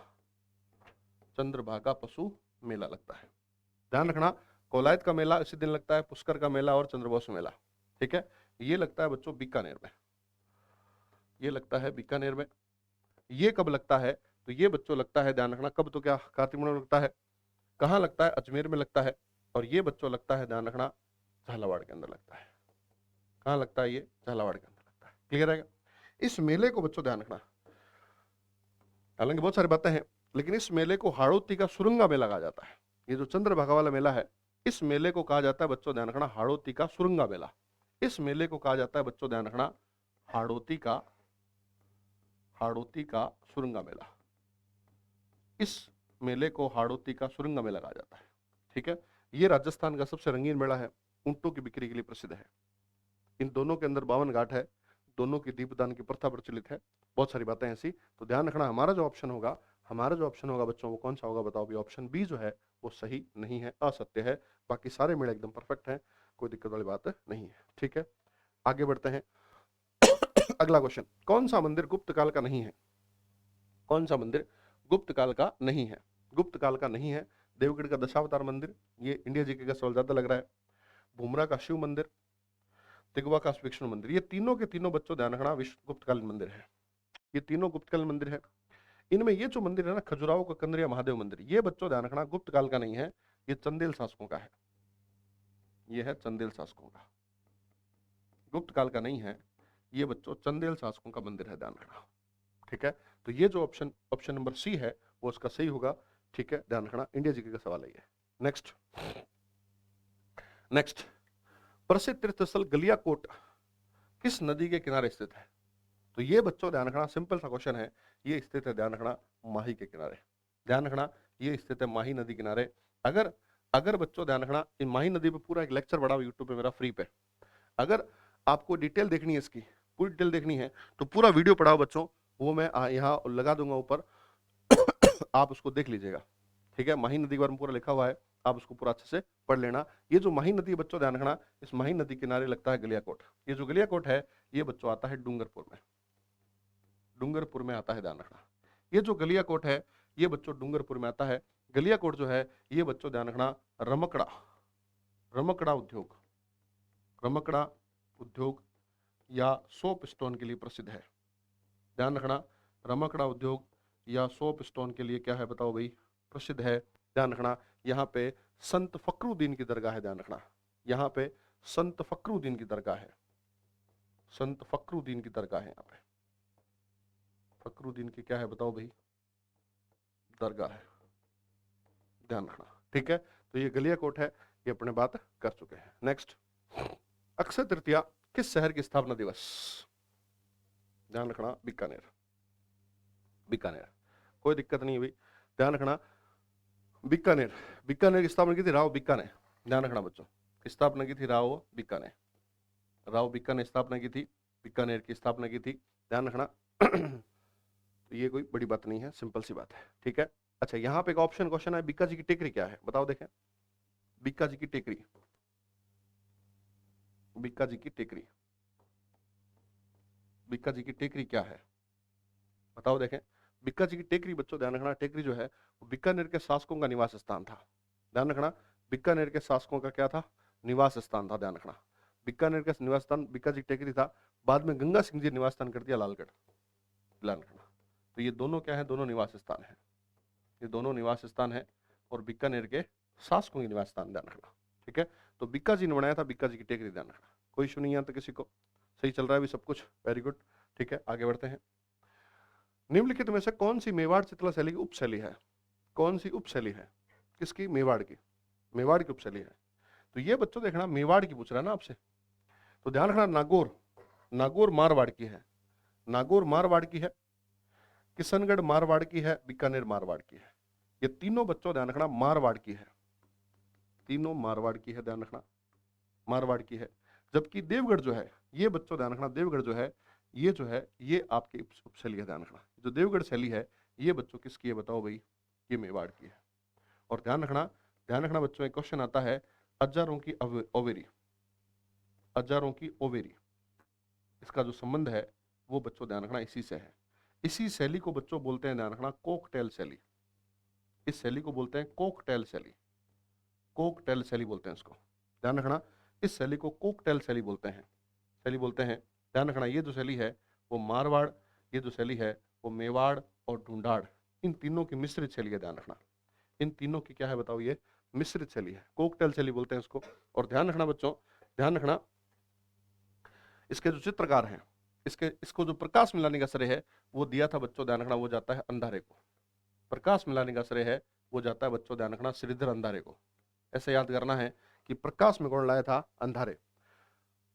S1: चंद्रभागा पशु मेला लगता है। ध्यान रखना, कोलायत का मेला इसी दिन लगता है, पुष्कर का मेला और चंद्रबोस मेला। ठीक है, ये लगता है बच्चों बीकानेर में, ये लगता है बीकानेर में। ये कब लगता है? तो ये बच्चों लगता है, ध्यान रखना, कब? तो क्या कार्तिक पूर्णिमा में लगता है। कहाँ लगता है? अजमेर में लगता है। और ये बच्चों लगता है, ध्यान रखना, झालावाड़ के अंदर लगता है। कहाँ लगता है? ये झालावाड़ के अंदर लगता है। क्लियर है? इस मेले को बच्चों ध्यान रखना, हालांकि बहुत सारी बातें हैं, लेकिन इस मेले को हाड़ौती का सुरंगा मेला कहा जाता है। ये जो चंद्रभागा वाला मेला है इस मेले को कहा जाता है बच्चों, ध्यान रखना, हाड़ौती का सुरंगा मेला। इस मेले को कहा जाता है बच्चों, ध्यान रखना, हाड़ौती का सुरंगा मेला। इस मेले को हाड़ौती का सुरंगा मेला कहा जाता है। ठीक है, ये राजस्थान का सबसे रंगीन मेला है, ऊंटों की बिक्री के लिए प्रसिद्ध है। इन दोनों के अंदर 52 घाट है, दोनों की दीपदान की प्रथा प्रचलित है, बहुत सारी बातें ऐसी। तो ध्यान रखना, हमारा जो ऑप्शन होगा बच्चों वो कौन सा होगा? बताओ भी। ऑप्शन बी जो है वो सही नहीं है, असत्य है। बाकी सारे मेले एकदम परफेक्ट हैं, कोई दिक्कत वाली बात नहीं है। ठीक है, आगे बढ़ते हैं। अगला क्वेश्चन, कौन सा मंदिर गुप्त काल का नहीं है? कौन सा मंदिर गुप्त काल का नहीं है? गुप्त काल का नहीं है। देवगढ़ का दशावतार मंदिर, ये इंडिया जीके का सवाल ज्यादा लग रहा है। भूमरा का शिव मंदिर, तिगवा का विष्णु मंदिर, ये तीनों के तीनों बच्चों ध्यान रखना विश्व गुप्तकालीन मंदिर है। ये तीनों गुप्तकालीन मंदिर है। इनमें ये जो मंदिर है ना, खजुराहो का कंदरिया महादेव मंदिर, ये बच्चों ध्यान रखना गुप्त काल का नहीं है, ये चंदेल शासकों का है। ये है चंदेल शासकों का, गुप्त काल का नहीं है। ये बच्चों चंदेल शासकों का मंदिर है, ध्यान रखना। ठीक है, तो ये जो ऑप्शन नंबर सी है वो उसका सही होगा। ठीक है, ध्यान रखना, इंडिया जीके का सवाल है ये। नेक्स्ट, प्रसिद्ध तीर्थ स्थल गलियाकोट किस नदी के किनारे स्थित है? तो ये बच्चों ध्यान रखना, सिंपल सा क्वेश्चन है। ये स्थित है, ध्यान रखना, माही के किनारे। ध्यान रखना, ये स्थित है माही नदी किनारे। अगर अगर बच्चों ध्यान रखना, इन माही नदी पे पूरा एक लेक्चर बड़ा यूट्यूब पे मेरा फ्री पे, अगर आपको डिटेल देखनी है, इसकी पूरी डिटेल देखनी है तो पूरा वीडियो पढ़ाओ बच्चों, वो मैं यहाँ लगा दूंगा ऊपर आप उसको देख लीजिएगा। ठीक है, माही नदी के बारे में पूरा लिखा हुआ है, आप उसको पूरा अच्छे से पढ़ लेना। ये जो माही नदी बच्चों ध्यान रखना, इस माही नदी किनारे लगता है गलियाकोट। ये जो गलियाकोट है ये बच्चों आता है डूंगरपुर में, डूंगरपुर में आता है, ध्यान रखना। ये जो गलियाकोट है ये बच्चों डूंगरपुर में आता है। गलियाकोट जो है ये बच्चों ध्यान रखना रमकड़ा उद्योग या सोप स्टोन के लिए प्रसिद्ध है। ध्यान रखना, रमकड़ा उद्योग या सोप स्टोन के लिए क्या है? बताओ भाई, प्रसिद्ध है। ध्यान रखना, यहाँ पे संत फकरुद्दीन की दरगाह है। ध्यान रखना, यहाँ पे संत फकरुद्दीन की दरगाह है, संत फकरुद्दीन की दरगाह है। यहाँ पे फकरुद्दीन की क्या है? बताओ भाई, दरगाह है। ध्यान रखना। ठीक है, तो ये गलियाकोट है, ये अपने बात कर चुके हैं। नेक्स्ट, अक्षय तृतीया किस शहर की स्थापना दिवस? ध्यान रखना, बीकानेर, बीकानेर, कोई दिक्कत नहीं हुई। ध्यान रखना, बीकानेर, बीकानेर की स्थापना की थी राव बीकानेर। ध्यान रखना बच्चों, स्थापना की थी राव बीकानेर, राव बीका ने स्थापना की थी, बीकानेर की स्थापना की थी। ध्यान रखना तो ये कोई बड़ी बात नहीं है, सिंपल सी बात है। ठीक है, अच्छा यहाँ पे एक ऑप्शन क्वेश्चन है, बीका जी की टेकरी क्या है? बताओ देखें, बीका जी की टेकरी, बीका जी की टेकरी, बीका जी की टेकरी क्या है? बताओ देखें। बीका जी की टेकरी बच्चों ध्यान रखना, टेकरी जो है वो बीकानेर के शासकों का निवास स्थान था। ध्यान रखना, बीकानेर के शासकों का क्या था? निवास स्थान था। ध्यान रखना, बीकानेर का निवास स्थान बीका जी टेकरी था। बाद में गंगा सिंह जी निवास स्थान कर दिया लालगढ़। ध्यान रखना, तो ये दोनों क्या है? दोनों निवास स्थान है, ये दोनों निवास स्थान है और बीकानेर के शासकों के निवास स्थान। ध्यान रखना। ठीक है, तो बीका जी ने बनाया था, बीका जी की टेकरी। ध्यान रखना, कोई इशू नहीं है तो किसी को, सही चल रहा है अभी सब कुछ, वेरी गुड। ठीक है, आगे बढ़ते हैं। निम्नलिखित में से कौन सी मेवाड़ चित्तला शैली की उपशैली है? कौन सी उपशैली है किसकी? मेवाड़ की। मेवाड़ की उपशैली है। तो ये बच्चों देखना मेवाड़ की पूछ रहा है ना आपसे, तो ध्यान रखना नागौर, नागौर मारवाड़ की है, नागौर मारवाड़ की है, किशनगढ़ मारवाड़ की है, बीकानेर मारवाड़ की है। ये तीनों बच्चों ध्यान रखना मारवाड़ की है, तीनों मारवाड़ की है, ध्यान रखना मारवाड़ की है। जबकि देवगढ़ जो है, ये बच्चों ध्यान रखना देवगढ़ जो है, ये जो है ये आपकी उपशैली है। ध्यान रखना जो देवगढ़ शैली है ये बच्चों किसकी है बताओ भाई? ये मेवाड़ की है। और ध्यान रखना बच्चों एक क्वेश्चन आता है हजारों की ओवेरी, हजारों की ओवेरी, इसका जो संबंध है वो बच्चों ध्यान रखना इसी से है। इसी शैली को बच्चों बोलते हैं ध्यान रखना कोकटेल शैली। इस शैली को बोलते हैं कोकटेल शैली, कोकटेल शैली बोलते हैं इसको। ध्यान रखना इस शैली को कोकटेल शैली बोलते हैं, शैली बोलते हैं। ध्यान रखना ये जो शैली है वो मारवाड़, ये जो शैली है वो मेवाड़ और ढूंढाड़, इन तीनों की मिश्रित शैली है। ध्यान रखना इन तीनों की क्या है बताओ? ये मिश्रित शैली है, कोकटेल शैली बोलते हैं इसको। और ध्यान रखना बच्चों, ध्यान रखना इसके जो चित्रकार हैं, इसको जो प्रकाश मिलाने का श्रेय है वो दिया था बच्चों ध्यान रखना, वो जाता है अंधारे को। प्रकाश मिलाने का श्रेय है वो जाता है बच्चों ध्यान रखना श्रीधर अंधारे को। ऐसे याद करना है कि प्रकाश में कौन लाया था? अंधारे।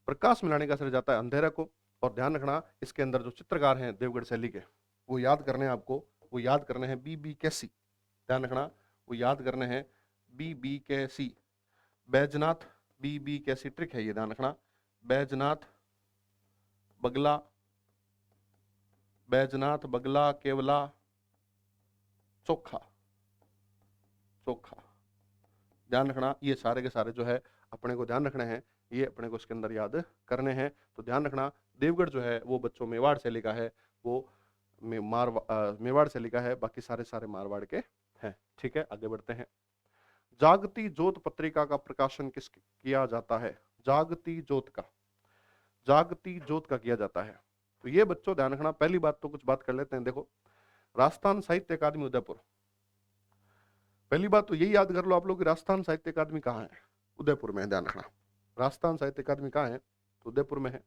S1: प्रकाश मिलाने का श्रेय जाता है अंधेरे को। और ध्यान रखना इसके अंदर जो चित्रकार हैं देवगढ़ शैली के, वो याद करने हैं आपको, वो याद करने हैं बी कैसी। ध्यान रखना वो याद करने हैं बी कैसी, बैजनाथ बी कैसी ट्रिक है ये, ध्यान रखना बैजनाथ बगला, बैजनाथ बगला केवला चोखा, चोखा। ध्यान रखना ये सारे के सारे जो है अपने को ध्यान रखने हैं, ये अपने को इसके अंदर याद करने हैं। तो ध्यान रखना देवगढ़ जो है वो बच्चों मेवाड़ शैली का है, वो मेवाड़ शैली का है, बाकी सारे सारे मारवाड़ के हैं। ठीक है आगे बढ़ते हैं। जागती ज्योत पत्रिका का प्रकाशन किस किया जाता है? जागती ज्योत का, जागती ज्योत का किया जाता है। तो ये बच्चों ध्यान रखना, पहली बात तो कुछ बात कर लेते हैं। देखो राजस्थान साहित्य अकादमी उदयपुर, पहली बात तो यही याद कर लो आप लोग कि राजस्थान साहित्य अकादमी कहाँ है? उदयपुर में है। ध्यान रखना राजस्थान साहित्य अकादमी कहाँ है? तो उदयपुर में है।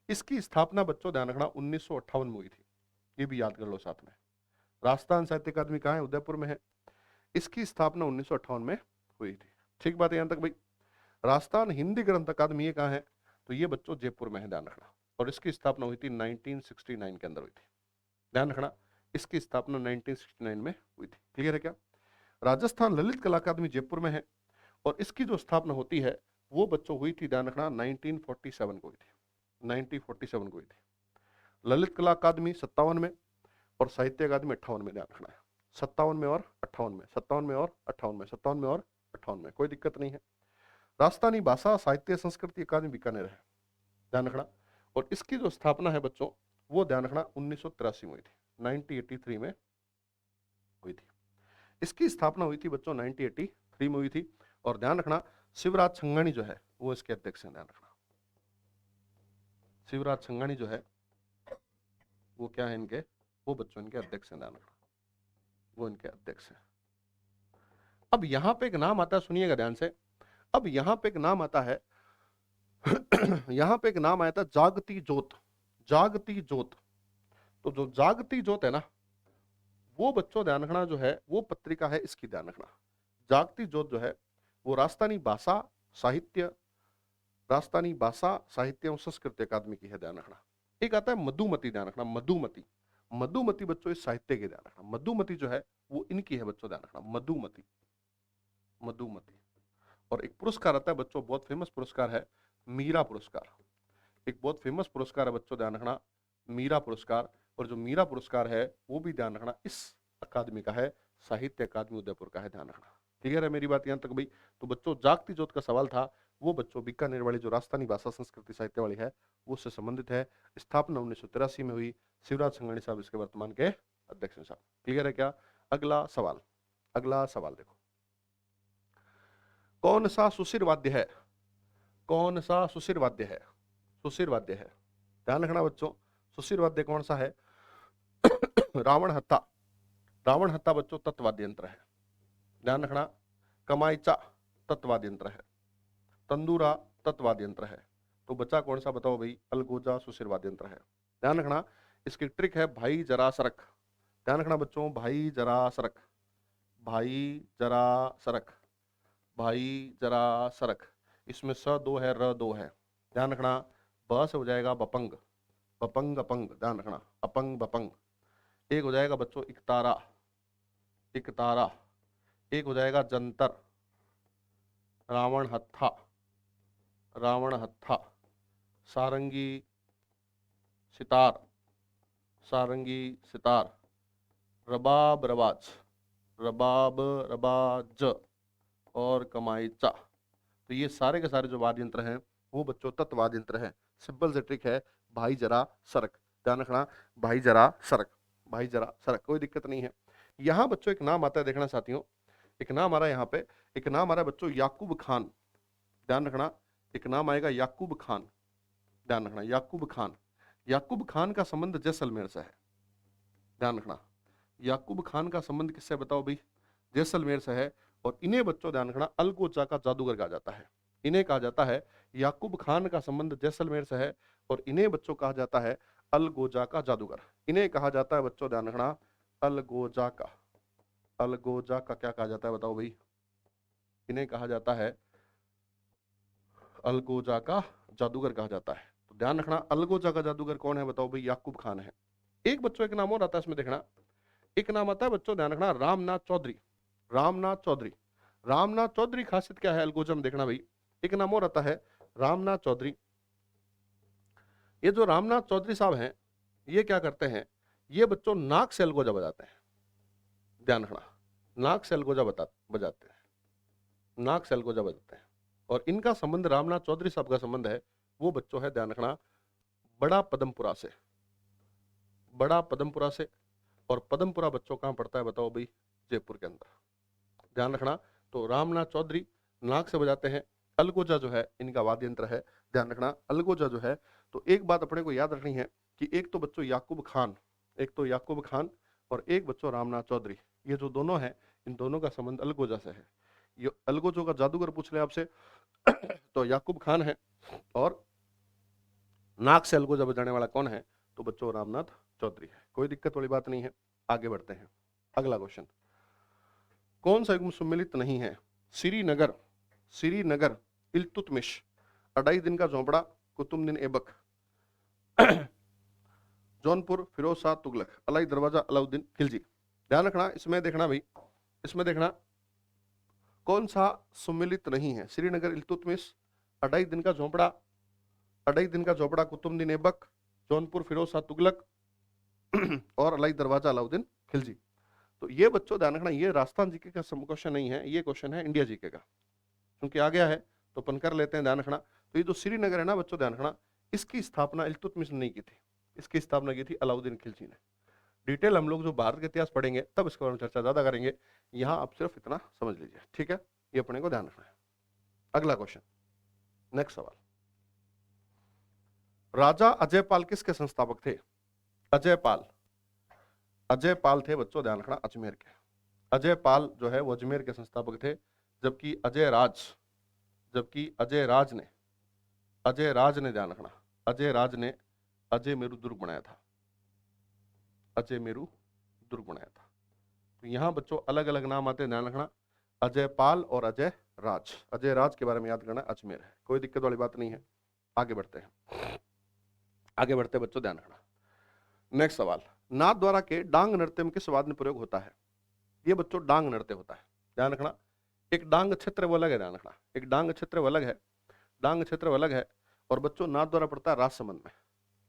S1: इसकी स्थापना बच्चों ध्यान रखना 1958 में हुई थी, ये भी याद कर लो साथ में। राजस्थान साहित्य अकादमी कहाँ है? उदयपुर में है। इसकी स्थापना 1958 में हुई थी। ठीक बात है यहां तक भाई। राजस्थान हिंदी ग्रंथ अकादमी ये कहाँ है? तो ये बच्चों जयपुर में है, ध्यान रखना। और इसकी स्थापना हुई थी 1969 के अंदर हुई थी। ध्यान रखना इसकी स्थापना 1969 में हुई थी। क्लियर है क्या? राजस्थान ललित कला अकादमी जयपुर में है और इसकी जो स्थापना होती है वो बच्चों हुई थी, ध्यान रखना 1947 को हुई थी, 1947 को हुई थी। ललित कला अकादमी 57 में और साहित्य अकादमी 58 में, ध्यान रखना है 57 में और 58 में, 57 में और 58 में, 57 में और 58 में, कोई दिक्कत नहीं है। राजस्थानी भाषा साहित्य संस्कृति अकादमी बीकानेर है, ध्यान रखना। और इसकी जो स्थापना है बच्चों वो ध्यान रखना 1983 में हुई थी, 1983 में हुई थी। इसकी स्थापना हुई थी बच्चों 1983 में हुई थी। और ध्यान रखना शिवराज छंगानी जो है वो इसके अध्यक्ष हैं, ध्यान रखना शिवराज छंगानी जो है वो क्या है इनके, वो बच्चों इनके अध्यक्ष हैं, ध्यान रखना वो इनके अध्यक्ष हैं। अब यहां पे एक नाम आता है, सुनिएगा ध्यान से। अब यहां पे एक नाम आता है यहां पे एक नाम आया था जागती ज्योत, जागती ज्योत। तो जो जागती ज्योत है ना वो बच्चों ध्यान रखना जो है वो पत्रिका है इसकी, ध्यान रखना जागती ज्योत जो है वो राजस्थानी भाषा साहित्य, राजस्थानी भाषा साहित्य एवं संस्कृति अकादमी की है, ध्यान रखना। एक आता है मधुमती, ध्यान रखना मधुमती, मधुमती बच्चों इस साहित्य के, ध्यान रखना मधुमती जो है वो इनकी है बच्चों, ध्यान रखना मधुमती, मधुमती। और एक पुरस्कार आता है बच्चों, बहुत फेमस पुरस्कार है मीरा पुरस्कार, एक बहुत फेमस पुरस्कार है बच्चों, ध्यान रखना मीरा पुरस्कार। और जो मीरा पुरस्कार है वो भी ध्यान रखना इस अकादमी का है, साहित्य अकादमी उदयपुर का है, ध्यान रखना। क्लियर है मेरी बात यहां तक भाई? तो बच्चों जागती ज्योत का सवाल था वो बच्चों बीकानेर वाली जो राजस्थानी भाषा संस्कृति साहित्य वाली है वो उससे संबंधित है। स्थापना 1983 में हुई, शिवराज छंगानी साहब इसके वर्तमान के अध्यक्ष हैं साहब। क्लियर है क्या? अगला सवाल, अगला सवाल देखो, कौन सा सुशिर वाद्य है? कौन सा सुशिर वाद्य है? सुशिर वाद्य है, ध्यान रखना बच्चों सुशिर वाद्य कौन सा है? रावण हत्था, रावण हत्था बच्चों तत्वाद्य यंत्र है, ध्यान रखना। कमाईचा तत्वाद्य यंत्र है, तंदूरा तत्वाद्य यंत्र है। तो बचा कौन सा बताओ भाई? अलगोजा सुशिर वाद्य यंत्र है, ध्यान रखना। इसकी ट्रिक है भाई जरा सरक, ध्यान रखना बच्चों, भाई जरा सरक, भाई जरा सरक, भाई जरा सरक। इसमें स दो है, र दो है। ध्यान रखना, ब से हो जाएगा बपंग, बपंग अपंग। ध्यान रखना, अपंग बपंग। एक हो जाएगा बच्चों इकतारा, इकतारा। एक हो जाएगा जंतर, रावण हत्था, रावण हत्था। सारंगी सितार, सारंगी सितार। रबाब रबाज, रबाब रबाज। और कमाईचा। तो ये सारे के सारे जो वाद्य यंत्र हैं वो बच्चों तत्वाद्य यंत्र है। सिंपल से ट्रिक है, भाई जरा सरक। ध्यान रखना, भाई जरा सरक, भाई जरा सरक, कोई दिक्कत नहीं है। यहाँ बच्चों एक नाम आता है, देखना साथियों, एक नाम आ रहा है यहाँ पे, एक नाम आ रहा है बच्चों याकूब खान। ध्यान रखना, एक नाम आएगा याकूब खान। ध्यान रखना, याकूब खान। याकूब खान का संबंध जैसलमेर से है। ध्यान रखना, याकूब खान का संबंध किससे बताओ भाई, जैसलमेर से है। और इन्हें बच्चों ध्यान रखना अलगोजा का जादूगर कहा जाता है। इन्हें कहा जाता है, याकूब खान का संबंध जैसलमेर से है और इन्हें बच्चों कहा जाता है अलगोजा का जादूगर। इन्हें कहा जाता है बच्चों, ध्यान रखना, अलगोजा का। अलगोजा का क्या कहा जाता है बताओ भाई, इन्हें कहा जाता है अलगोजा का जादूगर कहा जाता है। तो ध्यान रखना, अलगोजा का जादूगर कौन है बताओ भाई, याकूब खान है। एक बच्चों एक नाम और आता है इसमें, देखना, एक नाम आता है बच्चों, ध्यान रखना, रामनाथ चौधरी। रामनाथ चौधरी। रामनाथ चौधरी खासियत क्या है अलगोजा में, देखना भाई, एक नाम और आता है रामनाथ चौधरी। ये जो रामनाथ चौधरी साहब हैं, ये क्या करते हैं, ये बच्चों नाक से अलगोजा बजाते हैं। ध्यान रखना, नाक से अलगोजा बजाते हैं, नाक से अलगोजा बजाते हैं। और इनका संबंध, रामनाथ चौधरी साहब का संबंध है वो बच्चों है, ध्यान रखना, बड़ा पदमपुरा से, बड़ा पदमपुरा से। और पदमपुरा बच्चों कहां पड़ता है बताओ भाई, जयपुर के अंदर। ध्यान रखना, तो रामनाथ चौधरी नाक से बजाते हैं, अलगोजा जो है इनका वाद्य यंत्र है। ध्यान रखना, अलगोजा जो है, तो एक बात अपने को याद रखनी है कि एक तो बच्चों याकूब खान, एक तो याकूब खान और एक बच्चों रामनाथ चौधरी, ये जो दोनों हैं इन दोनों का संबंध अलगोजा से है। ये अलगोजो का जादूगर पूछ ले आपसे तो याकूब खान है, और नाक से अलगोजा बजाने वाला कौन है, तो बच्चों रामनाथ चौधरी है। कोई दिक्कत वाली बात नहीं है, आगे बढ़ते हैं। अगला क्वेश्चन, कौन सा युग्म सम्मिलित नहीं है, श्रीनगर, श्रीनगर इल्तुतमिश, अढ़ाई दिन का झोंपड़ा, कुतुबुद्दीन ऐबक, जौनपुर फिरोज शाह तुगलक, अलाई दरवाजा अलाउद्दीन खिलजी। ध्यान रखना, इसमें देखना भाई, इसमें देखना कौन सा सम्मिलित नहीं है, श्रीनगर इल्तुतमिश, अढ़ाई दिन का झोंपड़ा, अढ़ाई दिन का झोपड़ा कुतुबुद्दीन ऐबक, जौनपुर फिरोज शाह तुगलक और अलाई दरवाजा अलाउद्दीन खिलजी। तो ये बच्चों ध्यान रखना, ये राजस्थान जीके का क्वेश्चन नहीं है, ये क्वेश्चन है इंडिया जीके का, क्योंकि आ गया है तो अपन कर लेते हैं। ध्यान रखना, तो ये जो श्रीनगर है ना बच्चों, ध्यान रखना, इसकी स्थापना इल्तुतमिश ने नहीं की थी, इसकी स्थापना की थी अलाउद्दीन खिलजी ने। डिटेल हम लोग जो भारत के इतिहास पढ़ेंगे तब इसके बारे में चर्चा ज्यादा करेंगे, यहाँ आप सिर्फ इतना समझ लीजिए, ठीक है, ये अपने को ध्यान रखना है। अगला क्वेश्चन, नेक्स्ट सवाल, राजा अजयपाल किसके संस्थापक थे, अजयपाल, अजयपाल थे बच्चों, ध्यान रखना, अजमेर के। अजयपाल जो है वो अजमेर के संस्थापक थे, जबकि अजय राज, जबकि अजय राज ने, अजय राज ने, ध्यान रखना, अजय राज ने अजय मेरू दुर्ग बनाया था, अजय मेरू दुर्ग बनाया था। तो यहां बच्चों अलग अलग नाम आते हैं, ध्यान रखना, अजयपाल और अजय राज। अजय राज के बारे में याद करना, अजमेर है, कोई दिक्कत वाली बात नहीं है। आगे बढ़ते हैं, आगे बढ़ते हैं बच्चों, ध्यान रखना। नेक्स्ट सवाल, नाथ द्वारा के डांग नृत्य में किस वाद्य में प्रयोग होता है, ये बच्चों डांग नृत्य होता है। ध्यान रखना, एक डांग क्षेत्र वो अलग है, ध्यान रखना, एक डांग क्षेत्र वो अलग है, डांग क्षेत्र वो अलग है। और बच्चों नाथ द्वारा पड़ता है राजसमंद में,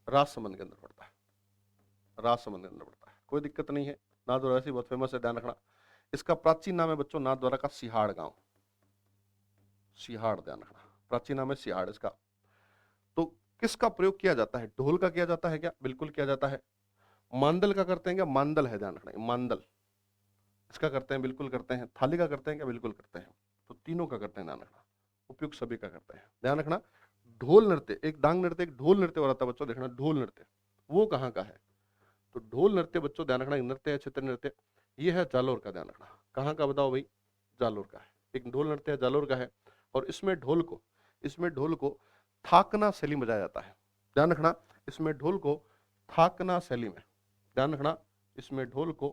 S1: राजसमंद के अंदर पड़ता है, राजसमंद के अंदर पड़ता है, कोई दिक्कत नहीं है। नाथ द्वारा ऐसी बहुत फेमस है, ध्यान रखना। इसका प्राचीन नाम है बच्चों नाथ द्वारा का सिहाड़ गांव, सिहाड़, ध्यान रखना, प्राचीन नाम है सिहाड़ इसका। तो किसका प्रयोग किया जाता है, ढोल का किया जाता है क्या, बिल्कुल किया जाता है। मांदल का करते हैं क्या, मांदल है, ध्यान रखना, मांदल इसका करते हैं, बिल्कुल करते हैं। थाली का करते हैं क्या, बिल्कुल करते हैं। तो तीनों का करते हैं, ध्यान रखना, उपयुक्त सभी का करते हैं। ध्यान रखना, ढोल नृत्य, एक डांग नृत्य, एक ढोल नृत्य हो रहा था बच्चों, देखना ढोल नृत्य वो कहाँ का है, तो ढोल नृत्य बच्चों ध्यान रखना, नृत्य है क्षेत्र नृत्य, ये है जालोर का। ध्यान रखना, कहाँ का बताओ भाई, जालोर का है, एक ढोल नृत्य है, जालोर का है। और इसमें ढोल को, इसमें ढोल को थाकना शैली में बजाया जाता है। ध्यान रखना, इसमें ढोल को थाकना शैली में, ध्यान रखना, इसमें ढोल को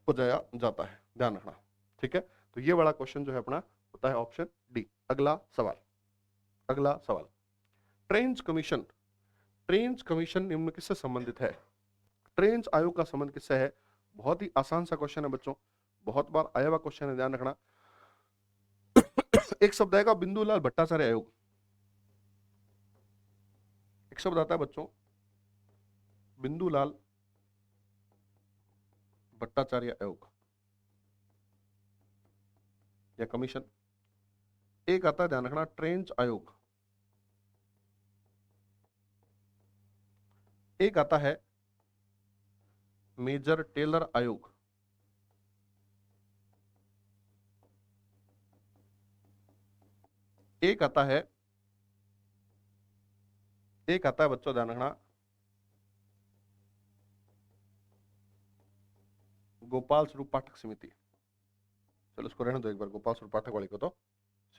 S1: बजाया जाता है, ध्यान रखना। ठीक है, तो ये वाला क्वेश्चन जो है अपना होता है ऑप्शन डी। अगला सवाल, अगला सवाल, ट्रेंच कमीशन, ट्रेंच कमीशन निम्न किससे संबंधित है? ट्रेंच आयोग का संबंध किससे है? बहुत ही आसान सा क्वेश्चन है बच्चों, बहुत बार आया हुआ क्वेश्चन है, ध्यान रखना। एक शब्द आएगा बिंदुलाल भट्टाचार्य आयोग, एक शब्द आता है बच्चों बिंदुलाल भट्टाचार्य आयोग या कमीशन। एक आता है, ध्यान रखना, ट्रेंच आयोग। एक आता है मेजर टेलर आयोग। एक आता है, एक आता है बच्चों, ध्यान रखना, गोपाल स्वरूप पाठक समिति। चलो इसको रहने दो एक बार, गोपाल स्वरूप पाठक वाली को तो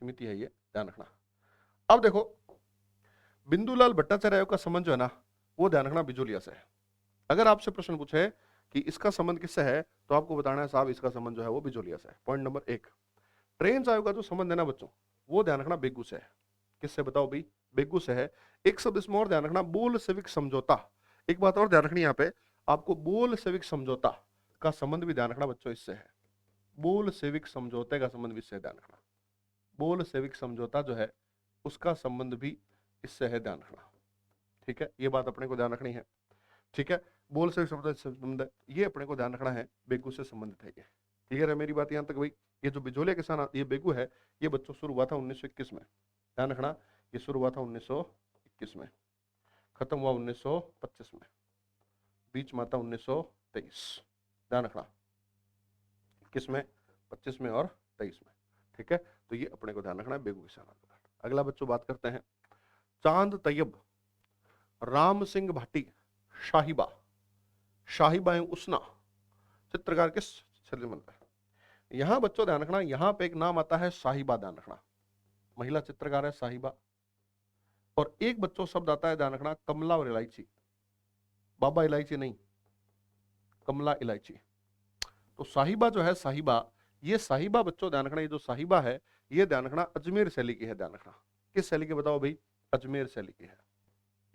S1: समिति है ये, ध्यान रखना। अब देखो, बिंदुलाल भट्टाचार्य आयोग का संबंध जो है ना, वो ध्यान रखना बिजोलिया से है। अगर आपसे प्रश्न पूछे कि इसका संबंध किससे है, तो आपको बताना है साहब इसका संबंध जो है वो बिजोलिया से है। पॉइंट नंबर एक। ट्रेंच आयोग का जो संबंध है ना बच्चों, वो ध्यान रखना बेगू से है। किससे बताओ भाई? बेगू से है। एक शब्द इसमें और ध्यान रखना, बोल सेविक समझौता। एक बात और ध्यान रखनी यहाँ पे, आपको बोल सेविक समझौता का संबंध भी ध्यान रखना बच्चों इससे है। बोल सेविक समझौते का संबंध भी इससे ध्यान रखना। बोल सेविक समझौता जो है उसका संबंध भी इससे है, ध्यान रखना। ठीक है, ये बात अपने को ध्यान रखनी है। ठीक है, बोल सेविक समझौता से संबंध ये अपने को ध्यान रखना है, बेगू से संबंधित है ये। क्लियर है मेरी बात यहाँ तक भाई? ये जो बिजोलिया किसान, ये बेगू है, ये बच्चों शुरू हुआ था 1921 में, ध्यान रखना। ये शुरू हुआ था 1921 में, खत्म हुआ 1925 में, बीच में आता 1923, ध्यान रखना। 21 में, 25 में और 23 में। ठीक है, तो ये अपने को ध्यान रखना है, बेगू किसान आंदोलन। अगला बच्चों बात करते हैं, चांद तैयब राम सिंह भाटी शाहिबा, शाहिबा एवं उसना चित्रकार किस क्षेत्र में बनता है? यहां बच्चों ध्यान रखना, यहां पे एक नाम आता है साहिबा, ध्यान रखना, महिला चित्रकार है साहिबा। और एक बच्चों शब्द आता है, ध्यान रखना, कमला और इलायची, बाबा इलायची नहीं, कमला इलायची। तो साहिबा जो है, साहिबा, ये साहिबा बच्चों ध्यान रखना, ये जो साहिबा है ये ध्यान रखना अजमेर शैली की है, ध्यान रखना। किस शैली की बताओ भाई? अजमेर शैली की है,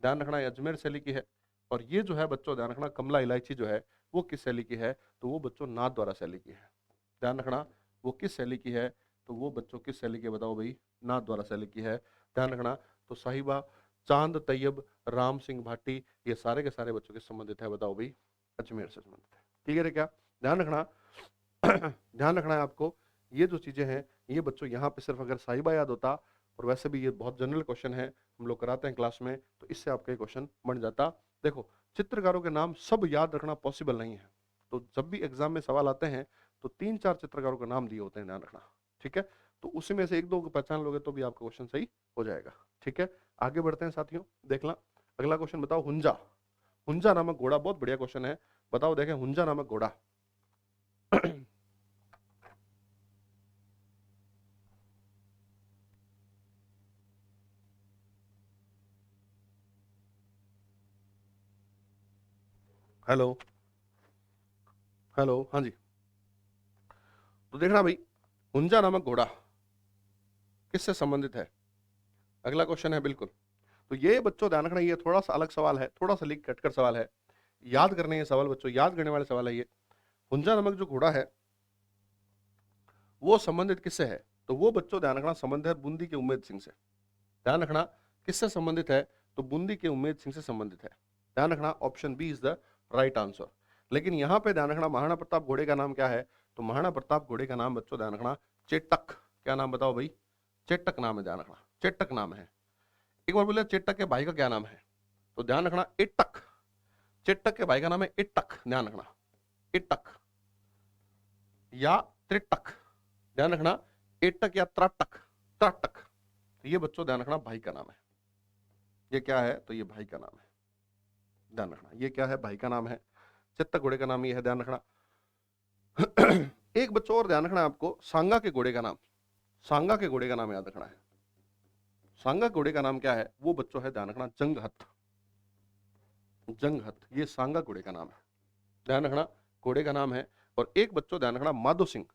S1: ध्यान रखना, ये अजमेर शैली की है। और ये जो है बच्चों ध्यान रखना, कमला इलायची जो है वो किस शैली की है? तो वो बच्चों नाथ द्वारा शैली की है, ध्यान रखना। वो किस शैली की है? तो वो बच्चों किस शैली की बताओ भाई? नाथ द्वारा शैली की है, ध्यान रखना। तो साहिबा, चांद तैयब, राम सिंह भाटी, ये सारे के सारे बच्चों के संबंधित है, बताओ भाई? अजमेर से संबंधित है। क्लियर है क्या? ध्यान रखना ध्यान रखना है आपको, ये जो चीजें हैं ये बच्चों यहाँ पे सिर्फ अगर साहिबा याद होता, और वैसे भी ये बहुत जनरल क्वेश्चन है, हम लोग कराते हैं क्लास में, तो इससे आपका क्वेश्चन बन जाता। देखो, चित्रकारों के नाम सब याद रखना पॉसिबल नहीं है, तो जब भी एग्जाम में सवाल आते हैं तो 3-4 चित्रकारों के नाम दिए होते हैं, ध्यान रखना। ठीक है, तो उसी में से 1-2 को पहचान लोगे तो भी आपका क्वेश्चन सही हो जाएगा। ठीक है, आगे बढ़ते हैं साथियों, देखना अगला क्वेश्चन। बताओ, हुंजा, हुंजा नामक घोड़ा, बहुत बढ़िया क्वेश्चन है, बताओ देखें, हुंजा नामक घोड़ा हेलो, हेलो, हाँ जी। तो देखना भाई, हुंजा नामक घोड़ा किससे संबंधित है? अगला क्वेश्चन है बिल्कुल। तो ये बच्चों ध्यान रखना, ये थोड़ा सा अलग सवाल है, थोड़ा सा लीक कटकर सवाल है, याद करने ये सवाल बच्चों, याद करने वाले सवाल है ये। हुंजा नामक जो घोड़ा है वो संबंधित किससे है? तो वो बच्चों ध्यान रखना संबंध है बूंदी के उम्मेद सिंह से, ध्यान रखना। किससे संबंधित है? तो बूंदी के उम्मेद सिंह से संबंधित है, ध्यान रखना। Option B is the right answer. लेकिन यहां पे ध्यान रखना, महाराणा प्रताप घोड़े का नाम क्या है? तो महाराणा प्रताप घोड़े का नाम बच्चों ध्यान रखना चेटक। क्या नाम बताओ भाई? चेटक नाम है, ध्यान रखना, चेटक नाम है। एक बार बोले चेटक के भाई का क्या नाम है? तो ध्यान रखना इटक, चेटक के भाई का नाम है इटक, ध्यान रखना, इटक या त्रिटक, ध्यान रखना, एटक या त्राटक, त्राटक। ये बच्चों ध्यान रखना भाई का नाम है। ये क्या है? तो ये भाई का नाम है, ध्यान रखना। ये क्या है? भाई का नाम है। चेतक घोड़े का नाम ये है, ध्यान रखना। एक बच्चों और ध्यान रखना आपको, सांगा के घोड़े का नाम, सांगा के घोड़े का नाम याद रखना है। सांगा घोड़े का नाम क्या है? वो बच्चों है, ध्यान रखना, जंगहत, जंगहत, ये सांगा घोड़े का नाम है, ध्यान रखना, घोड़े का नाम है। और एक बच्चों ध्यान रखना, माधो सिंह,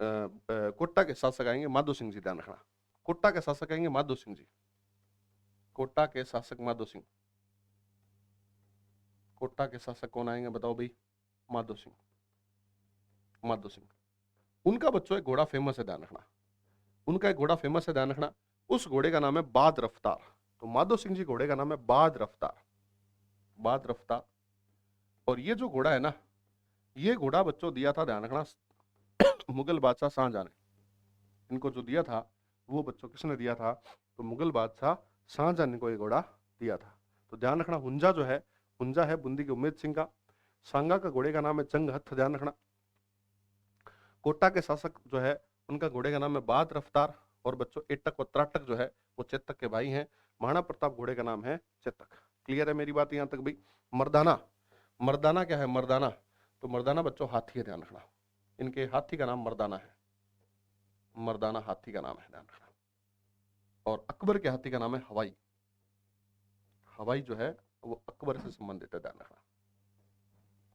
S1: कोटा के शासक आएंगे माधो सिंह जी, ध्यान रखना, कोटा के शासक आएंगे माधो सिंह जी, कोटा के शासक माधो सिंह, कोटा के शासक कौन आएंगे बताओ भाई, माधो सिंह, माधो सिंह। उनका बच्चों एक घोड़ा फेमस है, ध्यान रखना, उनका एक घोड़ा फेमस है, ध्यान रखना, उस घोड़े का नाम है बाद रफ्तार। तो माधो सिंह जी घोड़े का नाम है बाद रफ्तार, बाद रफ्तार। और ये जो घोड़ा है ना, ये घोड़ा बच्चों दिया था, ध्यान रखना, मुगल बादशाह शाहजहां ने, इनको जो दिया था वो बच्चों किसने दिया था, तो मुगल बादशाह शाहजहां ने को ये घोड़ा दिया था। तो ध्यान रखना, हुंजा जो है, हुंजा है बूंदी के उम्मेद सिंह का, सांगा का घोड़े का नाम है जंगहत, ध्यान रखना, कोटा के शासक जो है उनका घोड़े का नाम है बाद रफ्तार, और बच्चों एटक और त्राटक जो है वो चेतक के भाई हैं, महाराणा प्रताप घोड़े का नाम है चेतक। क्लियर है मेरी बात यहां तक भाई। मर्दाना, मर्दाना क्या है, मर्दाना, तो मर्दाना बच्चों हाथी है, ध्यान रखना, इनके हाथी का नाम मर्दाना है, मर्दाना हाथी का नाम है, ध्यान रखना। और अकबर के हाथी का नाम है हवाई, हवाई जो है वो अकबर से संबंधित है, ध्यान रखना,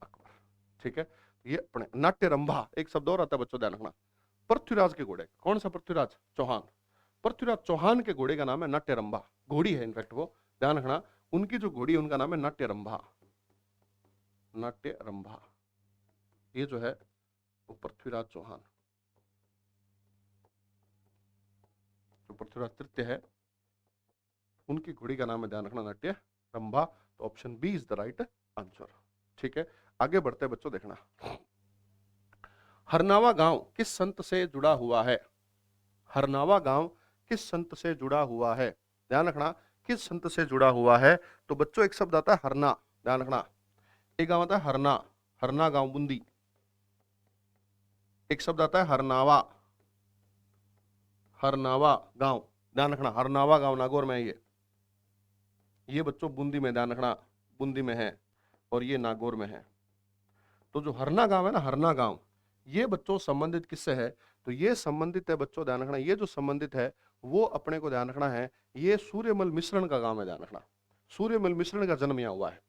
S1: अकबर, ठीक है। ये अपने नाट्यरंभा, एक शब्द और आता है बच्चों, ध्यान रखना, पृथ्वीराज के घोड़े, कौन सा पृथ्वीराज, चौहान, पृथ्वीराज चौहान के घोड़े का नाम है नाट्यरंभा, घोड़ी है इनफैक्ट वो, ध्यान रखना, उनकी जो घोड़ी है उनका नाम है नाट्यरंभा, नाट्यरंभा, ये जो है वो पृथ्वीराज चौहान, जो पृथ्वीराज तृतीय है उनकी घोड़ी का नाम है, ध्यान रखना, नाट्यरंभा। तो option B is the right answer, ठीक है। आगे बढ़ते बच्चों, देखना, हरनावा गांव किस संत से जुड़ा हुआ है, हरनावा गांव किस संत से जुड़ा हुआ है, ध्यान रखना, किस संत से जुड़ा हुआ है। तो बच्चों एक शब्द आता है हरना, ध्यान रखना, एक गांव आता है हरना, हरना गांव बूंदी, एक शब्द आता है हरनावा, हरनावा गांव, ध्यान रखना, हरनावा गांव नागौर में है ये बच्चों बूंदी में, ध्यान रखना, बूंदी में है, और ये नागौर में है। तो जो हरना गांव है ना, हरना गांव, ये बच्चों संबंधित किससे है, तो ये संबंधित है बच्चों, ध्यान रखना, ये जो संबंधित है वो अपने को ध्यान रखना है, ये सूर्यमल मिश्रण का गांव है, ध्यान रखना, सूर्यमल मिश्रण का जन्म यहाँ हुआ है,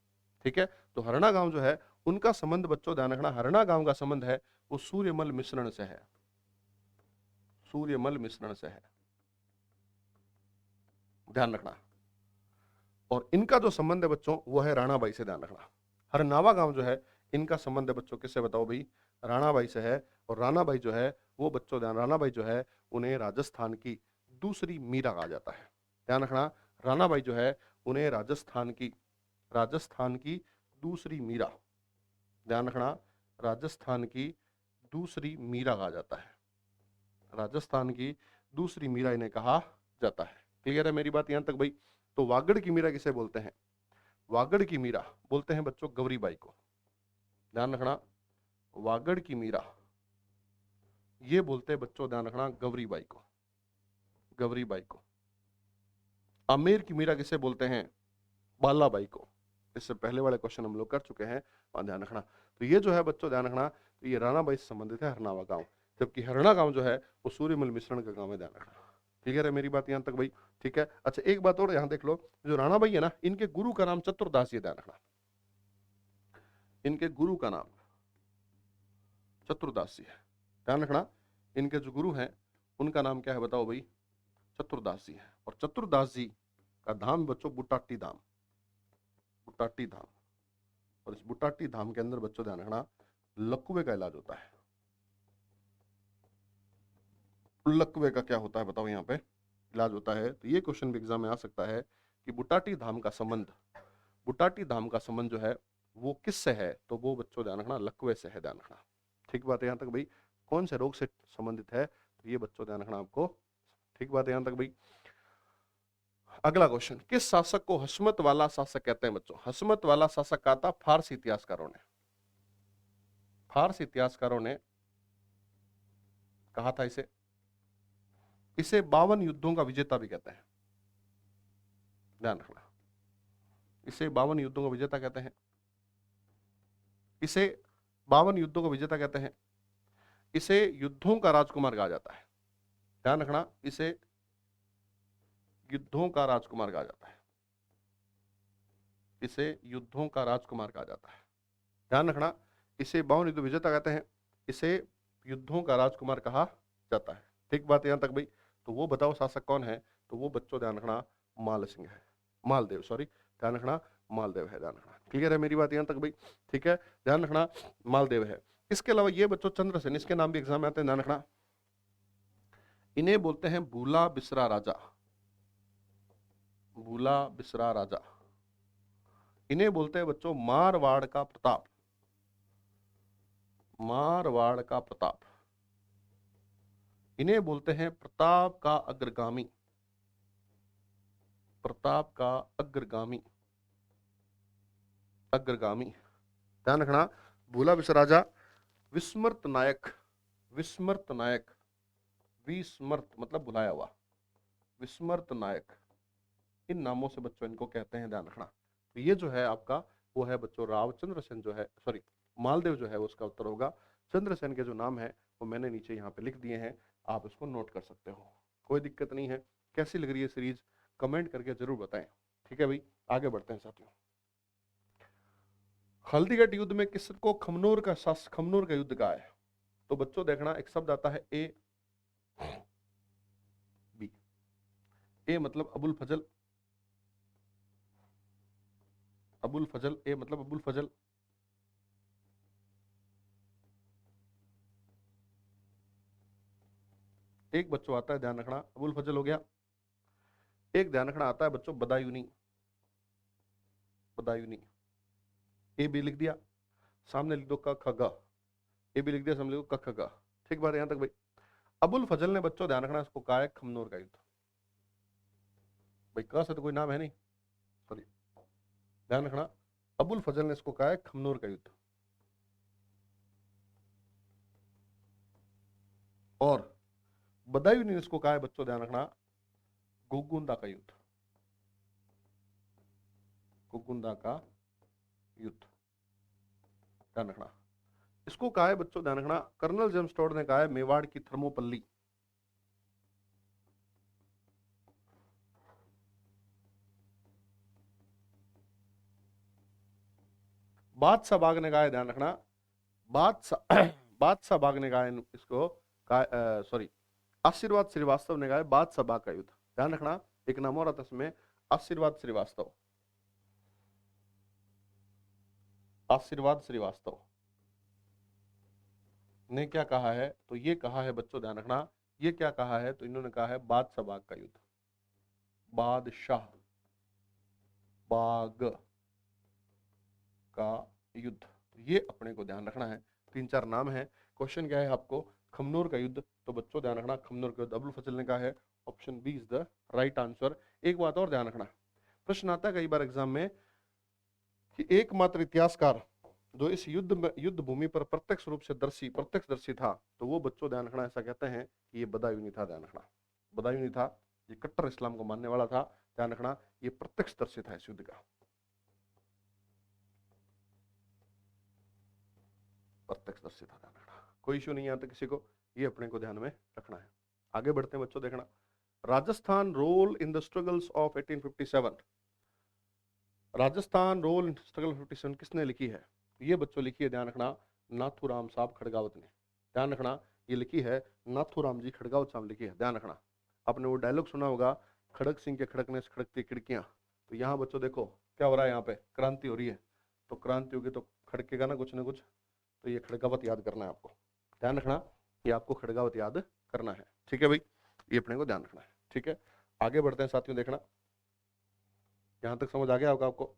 S1: ठीक है। तो हरना गांव जो है उनका संबंध बच्चों, ध्यान रखना, हरना गांव का संबंध है वो सूर्यमल मिश्रण से है, सूर्यमल मिश्रण से है, ध्यान रखना। और इनका जो संबंध है बच्चों वो है राणाबाई से, ध्यान रखना, हरनावा गांव जो है इनका संबंध है बच्चों किससे बताओ भाई, राणाबाई से है। और राणाबाई जो है वो बच्चों, ध्यान, राणाबाई जो है उन्हें राजस्थान की दूसरी मीरा कहा जाता है, ध्यान रखना, राणाबाई जो है उन्हें राजस्थान की दूसरी मीरा, ध्यान रखना, राजस्थान की दूसरी मीरा कहा जाता है, राजस्थान की दूसरी मीरा इन्हें कहा जाता है। क्लियर है मेरी बात यहां तक भाई। तो वागड़ की मीरा किसे बोलते हैं, वागड़ की मीरा बोलते हैं बच्चों गौरीबाई को, ध्यान रखना, वागड़ की मीरा ये बोलते हैं बच्चों, ध्यान रखना, गौरीबाई को, गौरीबाई को। आमेर की मीरा किसे बोलते हैं, बालाबाई को, इससे पहले वाले क्वेश्चन हम लोग कर चुके हैं, ध्यान रखना। तो ये जो है बच्चों, ध्यान रखना, तो ये राणाबाई से संबंधित है हरनावा गांव, जबकि हरना गांव जो है वो सूर्यमल मिश्रण का गांव है, ध्यान रखना। क्लियर है मेरी बात यहां तक भाई, ठीक है। अच्छा एक बात और यहां देख लो, जो राणाबाई है ना, इनके गुरु का नाम चतुर्दास है, ध्यान रखना, इनके गुरु का नाम चतुर्दास जी है, ध्यान रखना, इनके जो गुरु हैं उनका नाम क्या है बताओ भाई, चतुर्दास जी है। और चतुर्दास जी का धाम बच्चों बुटाटी धाम, बुटाटी धाम। और इस बुटाटी धाम के अंदर बच्चों ध्यान रखना, लकवे का इलाज होता है। लकवे का क्या होता है बताओ, यहाँ पे इलाज होता है। तो ये क्वेश्चन भी एग्जाम में आ सकता है कि बुटाटी धाम का संबंध, बुटाटी धाम का संबंध जो है वो किससे है, तो वो बच्चों ध्यान रखना लकवे से है, ध्यान रखना, ठीक बात है यहाँ तक भाई। कौन से रोग से संबंधित है, तो ये बच्चों ध्यान रखना आपको, ठीक बात है यहाँ तक भाई। अगला क्वेश्चन, किस शासक को हसमत वाला शासक कहते हैं बच्चों, हसमत वाला शासक कहा था फारसी इतिहासकारों ने, फारसी इतिहासकारों ने कहा था इसे, इसे 52 युद्धों का विजेता भी कहते हैं, ध्यान रखना, इसे 52 युद्धों का विजेता कहते हैं, इसे 52 युद्धों का विजेता कहते हैं, इसे युद्धों का राजकुमार कहा जाता है, ध्यान रखना, इसे युद्धों का राजकुमार कहा जाता है। इसे युद्धों का राजकुमार कहा जाता है। ध्यान रखना, इसे 52 युद्ध विजेता कहते हैं, इसे युद्धों का राजकुमार कहा जाता है। ठीक बात है यहाँ तक भाई। तो वो बताओ शासक कौन है? तो वो बच्चों ध्यान रखना माल सिंह है, मालदेव, सॉरी, ध्यान रखना मालदेव है, ध्यान रखना। क्लियर है मेरी बात यहाँ तक भाई? ठीक है, ध्यान रखना मालदेव है। इसके अलावा ये बच्चों चंद्रसेन, इसके नाम भी एग्जाम में आते हैं, ध्यान रखना। इन्हें बोलते हैं भूला बिसरा राजा, भूला बिसरा राजा। इन्हें बोलते हैं बच्चों मारवाड़ का प्रताप, मारवाड़ का प्रताप। इन्हें बोलते हैं प्रताप का अग्रगामी, प्रताप का अग्रगामी, अग्रगामी। ध्यान रखना भूला बिसरा राजा, विस्मृत नायक, विस्मृत नायक, विस्मृत मतलब भुलाया हुआ, विस्मृत नायक, इन नामों से बच्चों इनको कहते हैं, ध्यान रखना। तो ये जो है आपका वो है बच्चों रावचंद्र सेन जो है, सॉरी मालदेव जो है उसका उत्तर होगा। चंद्रसेन के जो नाम है वो मैंने नीचे यहाँ पे लिख दिए हैं, आप इसको नोट कर सकते हो, कोई दिक्कत नहीं है। कैसी लग रही है सीरीज कमेंट करके जरूर बताएं। ठीक है भाई, आगे बढ़ते हैं साथियों। हल्दीघाटी युद्ध में किसको खमनोर का युद्ध कहा है? तो बच्चों देखना एक शब्द आता है ए बी। ए मतलब अबुल फजल, अबुल फजल, ए मतलब अबुल फजल। एक बच्चों आता है ध्यान रखना अबुल फजल हो गया। एक ध्यान रखना आता है बच्चों बदायूनी, बदायूनी। ए बी लिख दिया, सामने लिख दो क ख ग, ए बी लिख दिया, सामने लिख दो क ख ग। ठीक बात है यहां तक भाई। अबुल फजल ने बच्चों ध्यान रखना इसको कहा है खमनोर का युद्ध। भाई क से तो कोई नाम है नहीं, सॉरी, ध्यान रखना अबुल फजल ने इसको कहा है खमनोर का युद्ध। और बदायूनी ने इसको कहा है बच्चों ध्यान रखना गोगुंदा का युद्ध, गोगुंदा का युद्ध, ध्यान रखना। इसको कहा है बच्चों ध्यान रखना कर्नल जेम्स टॉड ने कहा है मेवाड़ की थर्मोपल्ली। बादशाह बाग ने कहा है, ध्यान रखना बादशाह बादशाह बाग ने कहा है इसको, सॉरी आशीर्वाद श्रीवास्तव ने कहा है बादशाह बाग का युद्ध। ध्यान रखना एक नाम और आता है इसमें आशीर्वाद श्रीवास्तव, आशीर्वाद श्रीवास्तव ने क्या कहा है? तो ये कहा है बच्चों ध्यान रखना, ये क्या कहा है? तो इन्होंने कहा है बादशाह बाग का युद्ध, बादशाह बाग का युद्ध। तो ये अपने को ध्यान रखना है, 3-4 नाम है। क्वेश्चन क्या है आपको? खमनोर का युद्ध। तो बच्चों ध्यान रखना खमनोर का युद्ध अबुल फजल ने कहा है, option B is the right answer. एक बात और ध्यान रखना, प्रश्न आता है कई बार एग्जाम में कि एकमात्र इतिहासकार जो इस युद्ध भूमि पर प्रत्यक्ष रूप से प्रत्यक्षदर्शी था, तो वो बच्चों ध्यान रखना ऐसा कहते हैं कि ये बदायूनी था। ध्यान रखना बदायूनी था, ये कट्टर इस्लाम को मानने वाला था। ध्यान रखना ये प्रत्यक्षदर्शी था इस युद्ध का, प्रत्यक्षदर्शी था। ध्यान रखना कोई इश्यू नहीं आता किसी को, ये अपने को ध्यान में रखना है। आगे बढ़ते हैं बच्चों, देखना Rajasthan role in the struggles of 1857। Rajasthan role in struggle 57 किसने लिखी है? ये बच्चों लिखी है ध्यान रखना नाथूराम साहब खड़गावत ने। ध्यान रखना ये लिखी है नाथूराम जी खड़गावत साहब लिखी है। ध्यान रखना आपने वो डायलॉग सुना होगा, खड़ग सिंह के खड़कने से खड़कती खिड़कियां। तो यहाँ बच्चों देखो क्या हो रहा है, यहाँ पे क्रांति हो रही है। तो क्रांति होगी तो खड़केगा ना कुछ, तो ये खड़गावत याद करना है आपको। ध्यान रखना ये आपको खड़गावत याद करना है। ठीक है भाई, ये अपने को ध्यान रखना है। ठीक है, आगे बढ़ते हैं साथियों, देखना यहां तक समझ आ गया होगा आपको।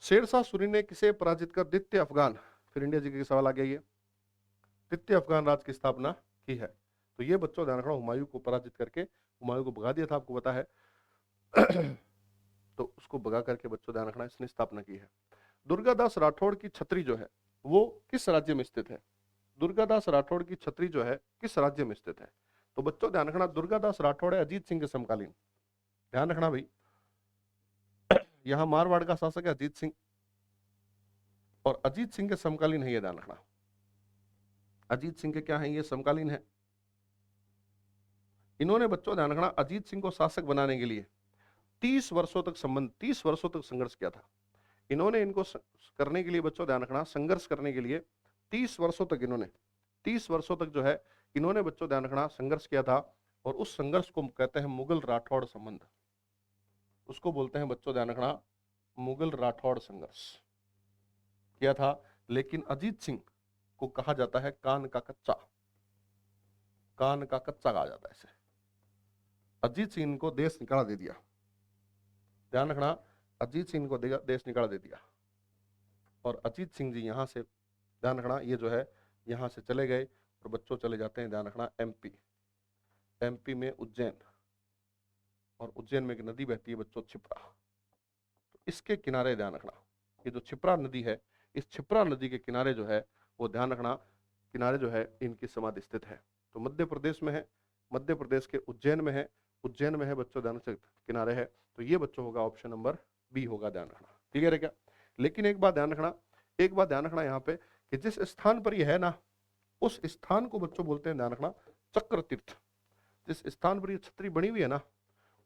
S1: शेरशाह सूरी ने किसे पराजित कर द्वितीय अफगान, फिर इंडिया जी के सवाल आ गया, ये द्वितीय अफगान राज की स्थापना की है? तो ये बच्चों ध्यान रखना हुमायूं को पराजित करके, हुमायूं को भगा दिया था, आपको पता है। तो उसको भगा करके बच्चों ध्यान रखना इसने स्थापना की है। दुर्गादास राठौड़ की छतरी जो है वो किस राज्य में स्थित है? दुर्गादास राठौड़ की छतरी जो है किस राज्य में स्थित है? तो बच्चों ध्यान रखना दुर्गादास राठौड़ है अजीत सिंह के समकालीन। ध्यान रखना भाई, यहां मारवाड़ का शासक है अजीत सिंह, और अजीत सिंह के समकालीन है ये। ध्यान रखना अजीत सिंह के क्या है, ये समकालीन है। इन्होंने बच्चों ध्यान रखना अजीत सिंह को शासक बनाने के लिए 30 वर्षों तक संघर्ष किया था। इन्होंने इनको करने के लिए बच्चों ध्यान रखना, संघर्ष करने के लिए 30 वर्षों तक जो है इन्होंने बच्चों ध्यान रखना संघर्ष किया था। और उस संघर्ष को कहते हैं मुगल राठौड़ संबंध, उसको बोलते हैं बच्चों ध्यान रखना मुगल राठौड़ संघर्ष किया था। लेकिन अजीत सिंह को कहा जाता है कान का कच्चा कहा जाता है इसे। अजीत सिंह को देश निकाला दे दिया, ध्यान रखना, अजीत सिंह को देश निकाला दे दिया। और अजीत सिंह जी यहां से ध्यान रखना ये जो है यहां से चले गए और बच्चों चले जाते हैं ध्यान रखना एमपी में उज्जैन, और उज्जैन में एक नदी बहती है बच्चों छिप्रा। तो इसके किनारे ध्यान रखना, ये जो छिप्रा नदी है, इस छिप्रा नदी के किनारे जो है वो ध्यान रखना किनारे जो है इनकी समाधि स्थित है। तो मध्य प्रदेश में है, मध्य प्रदेश के उज्जैन में है बच्चों ध्यान से किनारे है। तो ये बच्चों होगा ऑप्शन नंबर बी होगा, ध्यान रखना, ठीक है क्या। लेकिन एक बात ध्यान रखना यहाँ पे कि जिस स्थान पर यह है ना, उस स्थान को बच्चों बोलते हैं ध्यान रखना चक्र तीर्थ। जिस स्थान पर ये छतरी बनी हुई है ना,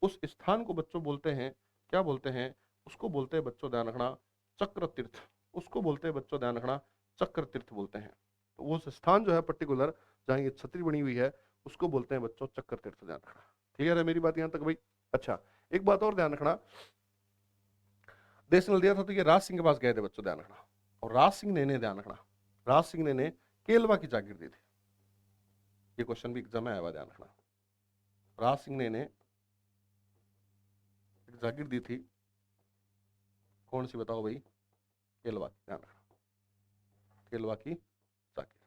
S1: उस स्थान को बच्चों बोलते हैं, क्या बोलते हैं, उसको बोलते हैं बच्चों ध्यान रखना चक्र तीर्थ, उसको बोलते हैं बच्चों ध्यान रखना चक्र तीर्थ बोलते हैं। तो वो स्थान जो है पर्टिकुलर जहाँ ये छतरी बनी हुई है उसको बोलते हैं बच्चों चक्र तीर्थ, ध्यान रखना, ठीक है मेरी बात यहाँ तक भाई। अच्छा, एक बात और ध्यान रखना, देश ने दिया था तो ये राज सिंह के पास गए थे बच्चों, ध्यान रखना। और राज सिंह ने ध्यान रखना, राज सिंह ने केलवा की जागीर दी थी। ये क्वेश्चन भी एग्जाम में आया हुआ, ध्यान रखना। राज सिंह ने एक जागीर दी थी, कौन सी बताओ भाई, केलवा की, ध्यान रखना, केलवा की जागीर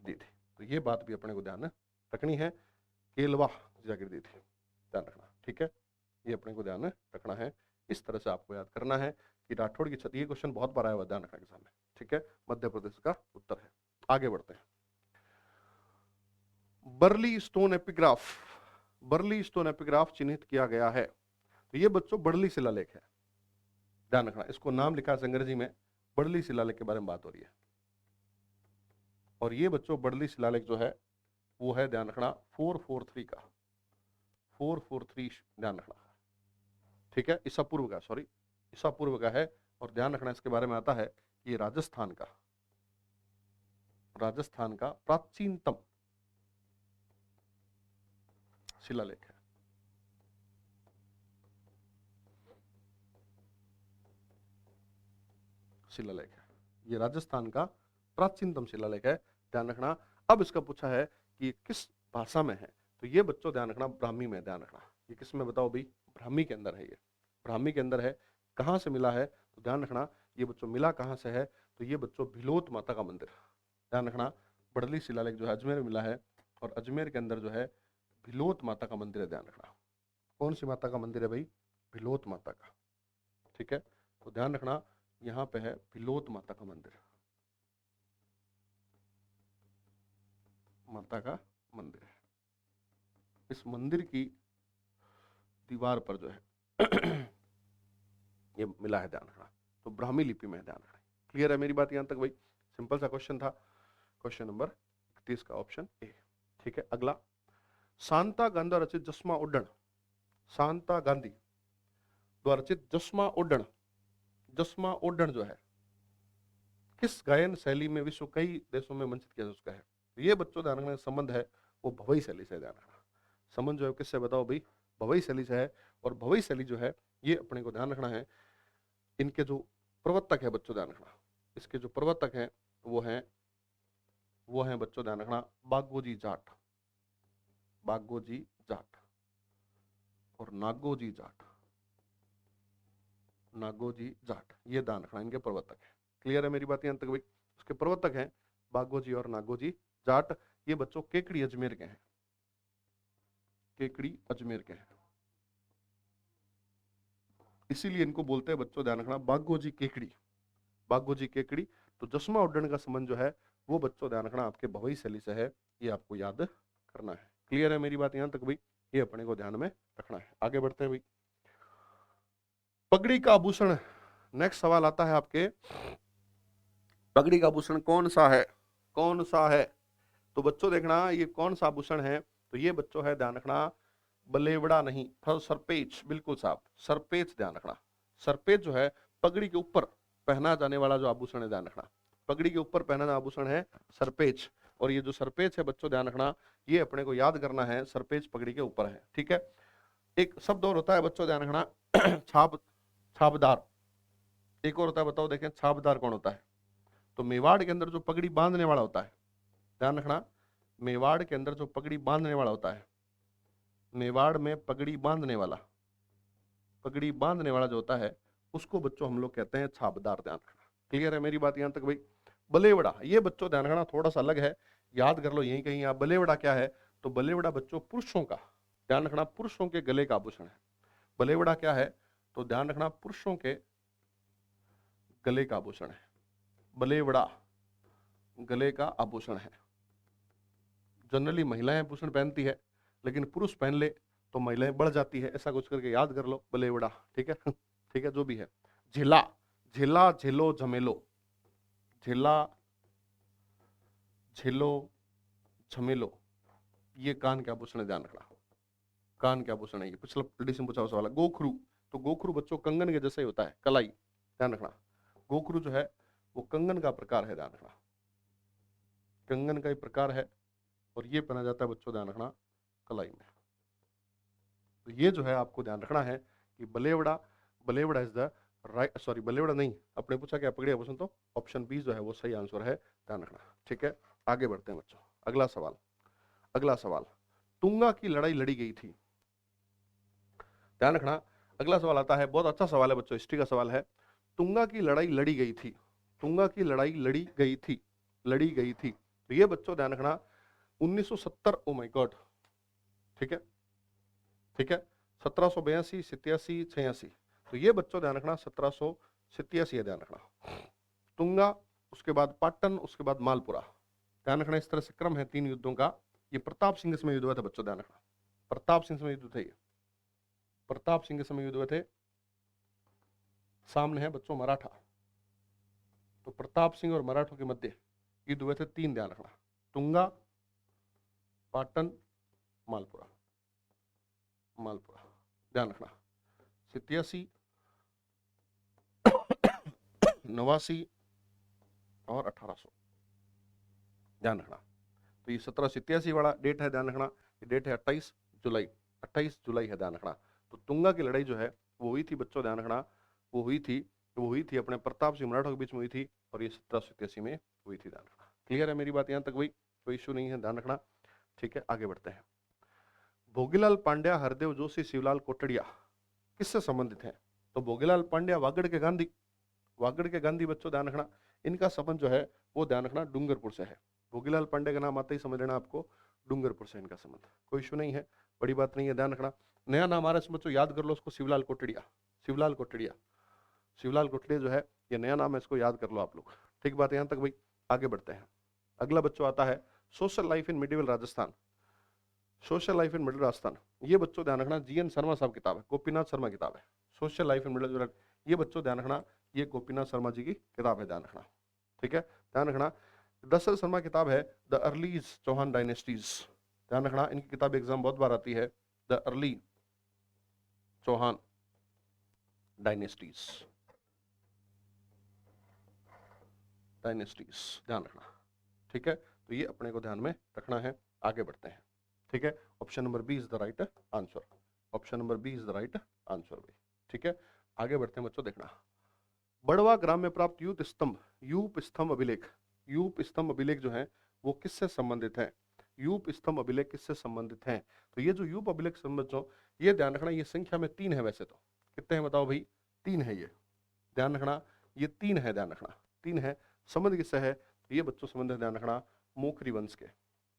S1: दी थी। तो ये बात भी अपने को ध्यान रखनी है, केलवा जागीर दी थी, ध्यान रखना, ठीक है, ये अपने को ध्यान रखना है। इस तरह से आपको याद करना है कि राठौड़ की छतरी, ये क्वेश्चन बहुत बार आया हुआ, ध्यान रखना एग्जाम में, ठीक है, मध्य प्रदेश का उत्तर है। आगे बढ़ते हैं। बर्ली स्टोन एपिग्राफ चिन्हित किया गया है। तो ये बच्चों बर्ली शिलालेख है, ध्यान रखना, इसको नाम लिखा है अंग्रेजी में, बर्ली शिलालेख के बारे में बात हो रही है। और ये बच्चों बर्ली शिलालेख जो है वो है ध्यान रखना 443 का, 443 ध्यान रखना, ठीक है, ईसा पूर्व का है। और ध्यान रखना इसके बारे में आता है ये राजस्थान का प्राचीनतम शिलालेख है। ये राजस्थान का प्राचीनतम शिलालेख है, ध्यान रखना। अब इसका पूछा है कि किस भाषा में है, तो ये बच्चों ध्यान रखना ब्राह्मी में, ध्यान रखना, ये किस में बताओ भाई, ब्राह्मी के अंदर है, ये ब्राह्मी के अंदर है। कहां से मिला है, तो ध्यान रखना ये बच्चों मिला कहां से है, तो ये बच्चों भिलोत माता का मंदिर, ध्यान रखना, बर्ली शिलालेख जो है अजमेर में मिला है। और अजमेर के अंदर जो है भिलोत माता का मंदिर है, ध्यान रखना, कौन सी माता का मंदिर है भाई, भिलोत माता का, ठीक है। तो ध्यान रखना यहाँ पे है भिलोत माता का मंदिर, माता का मंदिर है। इस मंदिर की दीवार पर जो है ये मिला है, ध्यान रखना, तो ब्राह्मी लिपि में है, ध्यान रखना। क्लियर है मेरी बात यहाँ तक भाई, सिंपल सा क्वेश्चन था, क्वेश्चन नंबर 31 का ऑप्शन ए, ठीक है। अगला, शांता गांधी रचित जसमा उड्डण, शांता गांधी द्वारा रचित जसमा उड्डण जो है किस गायन शैली में विश्व कई देशों में मंचित किया जा चुका है। ये बच्चों ध्यान रखना संबंध है वो भवई शैली से, ध्यान रखना, संबंध जो है किससे बताओ भाई, भवई शैली से है। और भवई शैली जो है ये अपने को ध्यान रखना है, इनके जो प्रवर्तक है बच्चों ध्यान रखना, इसके जो प्रवर्तक हैं वो हैं बच्चों ध्यान रखना बागोजी जाट और नागोजी जाट, ये ध्यान रखना इनके प्रवर्तक है। क्लियर है मेरी बात यहाँ तक भाई, उसके प्रवर्तक हैं बागोजी और नागोजी जाट। ये बच्चों केकड़ी अजमेर के हैं, इसीलिए इनको बोलते हैं बच्चों ध्यान रखना बागोजी केकड़ी। तो जसमा उड्डण का संबंध जो है वो बच्चों ध्यान रखना आपके भवई शैली से है, ये आपको याद करना है। क्लियर है मेरी बात यहाँ तक भाई, ये अपने को ध्यान में रखना है। आगे बढ़ते हैं भाई, पगड़ी का आभूषण, नेक्स्ट सवाल आता है आपके, पगड़ी का आभूषण कौन सा है, तो बच्चों देखना ये कौन सा आभूषण है, तो ये बच्चों है ध्यान रखना बलेवड़ा नहीं, सरपेच, बिल्कुल साहब सरपेच, ध्यान रखना सरपेच जो है पगड़ी के ऊपर पहना जाने वाला जो आभूषण है, ध्यान रखना, पगड़ी के ऊपर पहना जाने आभूषण है सरपेच। और ये जो सरपेच है बच्चों ध्यान रखना, ये अपने को याद करना है, सरपेच पगड़ी के ऊपर है। ठीक है, एक शब्द और होता है बच्चों ध्यान रखना, छाप, छापदार। एक और होता है, बताओ देखें छापदार कौन होता है? तो मेवाड़ के अंदर जो पगड़ी बांधने वाला होता है, ध्यान रखना, मेवाड़ के अंदर जो पगड़ी बांधने वाला होता है, मेवाड़ में पगड़ी बांधने वाला, पगड़ी बांधने वाला जो होता है उसको बच्चों हम लोग कहते हैं छापदार। ध्यान रखना, क्लियर है मेरी बात यहां तक भाई? बलेवड़ा, ये बच्चों ध्यान रखना थोड़ा सा अलग है, याद कर लो यहीं कहीं। आप बलेवड़ा क्या है? तो बलेवड़ा बच्चों पुरुषों का, ध्यान रखना, पुरुषों के गले का आभूषण है। बलेवड़ा क्या है? तो ध्यान रखना पुरुषों के गले का आभूषण है। बलेवड़ा गले का आभूषण है। जनरली महिलाएं आभूषण पहनती है, लेकिन पुरुष पहन ले तो महिलाएं बढ़ जाती है, ऐसा कुछ करके याद कर लो, बलेवड़ा। ठीक है ठीक है, जो भी है। झिला, झिला, झिलो, झमेलो, झिला, झिलो, झमेलो, ये कान के आभूषण है, ध्यान रखना, कान के आभूषण है ये। पिछला एडिशन पूछा सवाल है। गोखरू, तो गोखरू बच्चों कंगन के जैसा ही होता है, कलाई, ध्यान रखना, गोखरू जो है वो कंगन का प्रकार है, ध्यान रखना, कंगन का ही प्रकार है, और ये पहना जाता है बच्चों ध्यान रखना कलाई में। तो ये जो है आपको ध्यान रखना है कि बलेवड़ा, बलेवड़ा इज द राइट, सॉरी बलेवड़ा नहीं, अपने पूछा क्या पगड़ी आभूषण, तो ऑप्शन बी जो है वो सही आंसर है, ध्यान रखना। ठीक है, आगे बढ़ते हैं बच्चों, अगला सवाल, अगला सवाल, तुंगा की लड़ाई लड़ी गई थी। ध्यान रखना, अगला सवाल आता है, बहुत अच्छा सवाल है बच्चों, हिस्ट्री का सवाल है। तुंगा की लड़ाई लड़ी गई थी, तुंगा की लड़ाई लड़ी गई थी, लड़ी गई थी। तो ये बच्चों ध्यान रखना 1970, ओ माय गॉड, ठीक है ठीक है, 1782, 87, 86। तो ये बच्चों ध्यान रखना 1787 है, ध्यान रखना। तुंगा, उसके बाद पाटन, उसके बाद मालपुरा, ध्यान रखना, इस तरह से क्रम है 3 युद्धों का। ये प्रताप सिंह के समय युद्ध हुआ था बच्चों, ध्यान रखना, प्रताप सिंह समय युद्ध थे, प्रताप सिंह के समय युद्ध हुए थे। सामने है बच्चों मराठा, तो प्रताप सिंह और मराठों के मध्य युद्ध हुए थे 3, ध्यान रखना, तुंगा, पाटन, मालपुरा, मालपुरा, ध्यान रखना। 87, 89 और 1800, ध्यान रखना। तो ये 1787 वाला डेट है, ध्यान रखना, ये डेट है 28 जुलाई, 28 जुलाई है, ध्यान रखना। तो तुंगा की लड़ाई जो है वो हुई थी बच्चों, ध्यान रखना, वो हुई थी अपने प्रताप सिंह मराठों के बीच में हुई थी, और ये 1787 में हुई थी, ध्यान रखना। क्लियर है मेरी बात यहाँ तक भाई? कोई इशू नहीं है, ध्यान रखना। ठीक है, आगे बढ़ते हैं। भोगीलाल पांड्या, हरदेव जोशी, शिवलाल कोटड़िया किससे संबंधित हैं? तो भोगीलाल पांड्या वागड़ के गांधी, वागड़ के गांधी बच्चों ध्यान रखना, इनका संबंध जो है वो ध्यान रखना डूंगरपुर से है। भोगीलाल पांड्या का नाम आते ही समझ लेना आपको, डूंगरपुर से इनका संबंध, कोई इशू नहीं है, बड़ी बात नहीं है, ध्यान रखना। नया नाम आ रहा है बच्चों, याद कर लो उसको, शिवलाल कोटड़िया, शिवलाल कोटड़िया, शिवलाल कोटड़िया जो है ये नया नाम है, इसको याद कर लो आप लोग। ठीक बात है यहाँ तक भाई? आगे बढ़ते हैं। अगला बच्चों आता है social life in medieval Rajasthan, social life in middle Rajasthan. ये बच्चों ध्यान रखना जीएन शर्मा साहब किताब है, गोपीनाथ शर्मा किताब है, सोशल लाइफ इन मिडिल, ये बच्चों ध्यान रखना ये गोपीनाथ शर्मा जी की किताब है, ध्यान रखना। ठीक है, ध्यान रखना। दशरथ शर्मा किताब है द अर्लीज चौहान डायनेस्टीज, ध्यान रखना, इनकी किताब एग्जाम बहुत बार आती है, the early Chauhan dynasties, dynasties, ध्यान रखना। ठीक है, तो ये अपने को ध्यान में रखना है। आगे बढ़ते हैं। ठीक है, option number B is the right answer, option number B is the right answer भाई। ठीक है, आगे बढ़ते हैं बच्चों, देखना बड़वा ग्राम में प्राप्त यूप स्तंभ, यूप स्तंभ अभिलेख, यूप स्तंभ अभिलेख जो है वो किससे संबंधित है? यूप स्तंभ अभिलेख किससे संबंधित है? तो ये जो यूप अभिलेख संबंधित, ये ध्यान रखना, ये संख्या में 3 है, वैसे तो कितने हैं बताओ भाई? 3 है, ये ध्यान रखना, ये 3 है, ध्यान रखना 3 है। संबंध किससे है? ये बच्चों संबंध है, ध्यान रखना, मोखरी वंश के,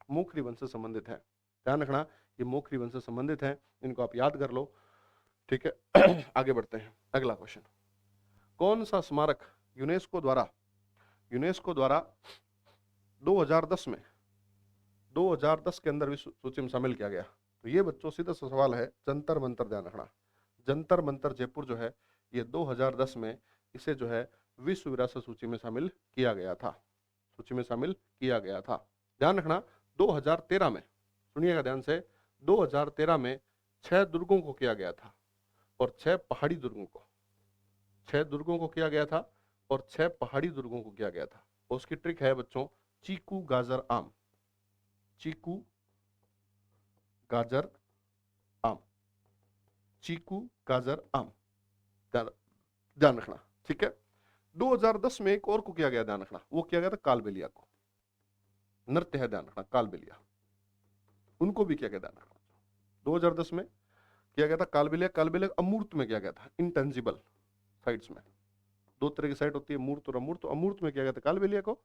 S1: मोखरी वंश से संबंधित है, ध्यान रखना, ये मोखरी वंश से संबंधित है, इनको आप याद कर लो। ठीक है आगे बढ़ते हैं। अगला क्वेश्चन, कौन सा स्मारक यूनेस्को द्वारा 2010 में 2010 के अंदर विश्व सूची में शामिल किया गया? तो ये बच्चों सीधा सा सवाल है, जंतर मंतर, ध्यान रखना, जंतर मंतर जयपुर जो है ये 2010 में इसे जो है विश्व विरासत सूची में शामिल किया गया था, सूची में शामिल किया गया था। ध्यान रखना 2013 में, सुनिएगा ध्यान से, 2013 में 6 दुर्गों को किया गया था और 6 पहाड़ी दुर्गों को, 6 दुर्गों को किया गया था और 6 पहाड़ी दुर्गों को किया गया था। और उसकी ट्रिक है बच्चों चीकू गाजर आम, चीकू गाजर आम, चीकू गाजर आम, ध्यान रखना। ठीक है। 2010 में एक और को किया गया, ध्यान रखना, वो किया गया था कालबेलिया को, नृत्य है, ध्यान रखना, कालबेलिया, उनको भी किया गया, ध्यान रखना। 2010 में किया गया था कालबेलिया, कालबेलिया अमूर्त में किया गया था, इंटेंजिबल साइट्स में। 2 तरह की साइट होती है, मूर्त और अमूर्त। तो अमूर्त में किया गया था कालबेलिया को,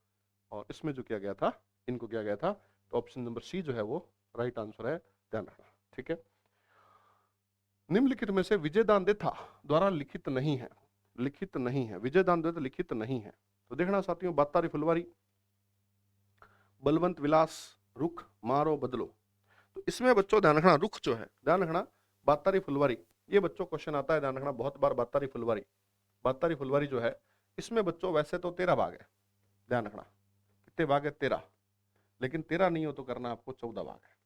S1: और इसमें जो किया गया था, इनको किया गया था। तो ऑप्शन नंबर सी जो है वो राइट आंसर है, ध्यान रखना। ठीक है। निम्नलिखित में से विजयदान देथा द्वारा लिखित नहीं है, लिखित नहीं है, विजयदान देथा लिखित नहीं है। तो देखना साथियों, बातारी फुलवारी, बलवंत विलास, रुख, मारो बदलो। तो इसमें बच्चों ध्यान रखना, रुख जो है, ध्यान रखना, बातारी फुलवारी, ये बच्चों क्वेश्चन आता है, ध्यान रखना बहुत बार। बातारी फुलवारी, बातारी फुलवारी जो है, इसमें बच्चों वैसे तो 13 भाग है, ध्यान रखना, कितने भाग है? 13, लेकिन 13 नहीं हो तो करना आपको 14 भाग है,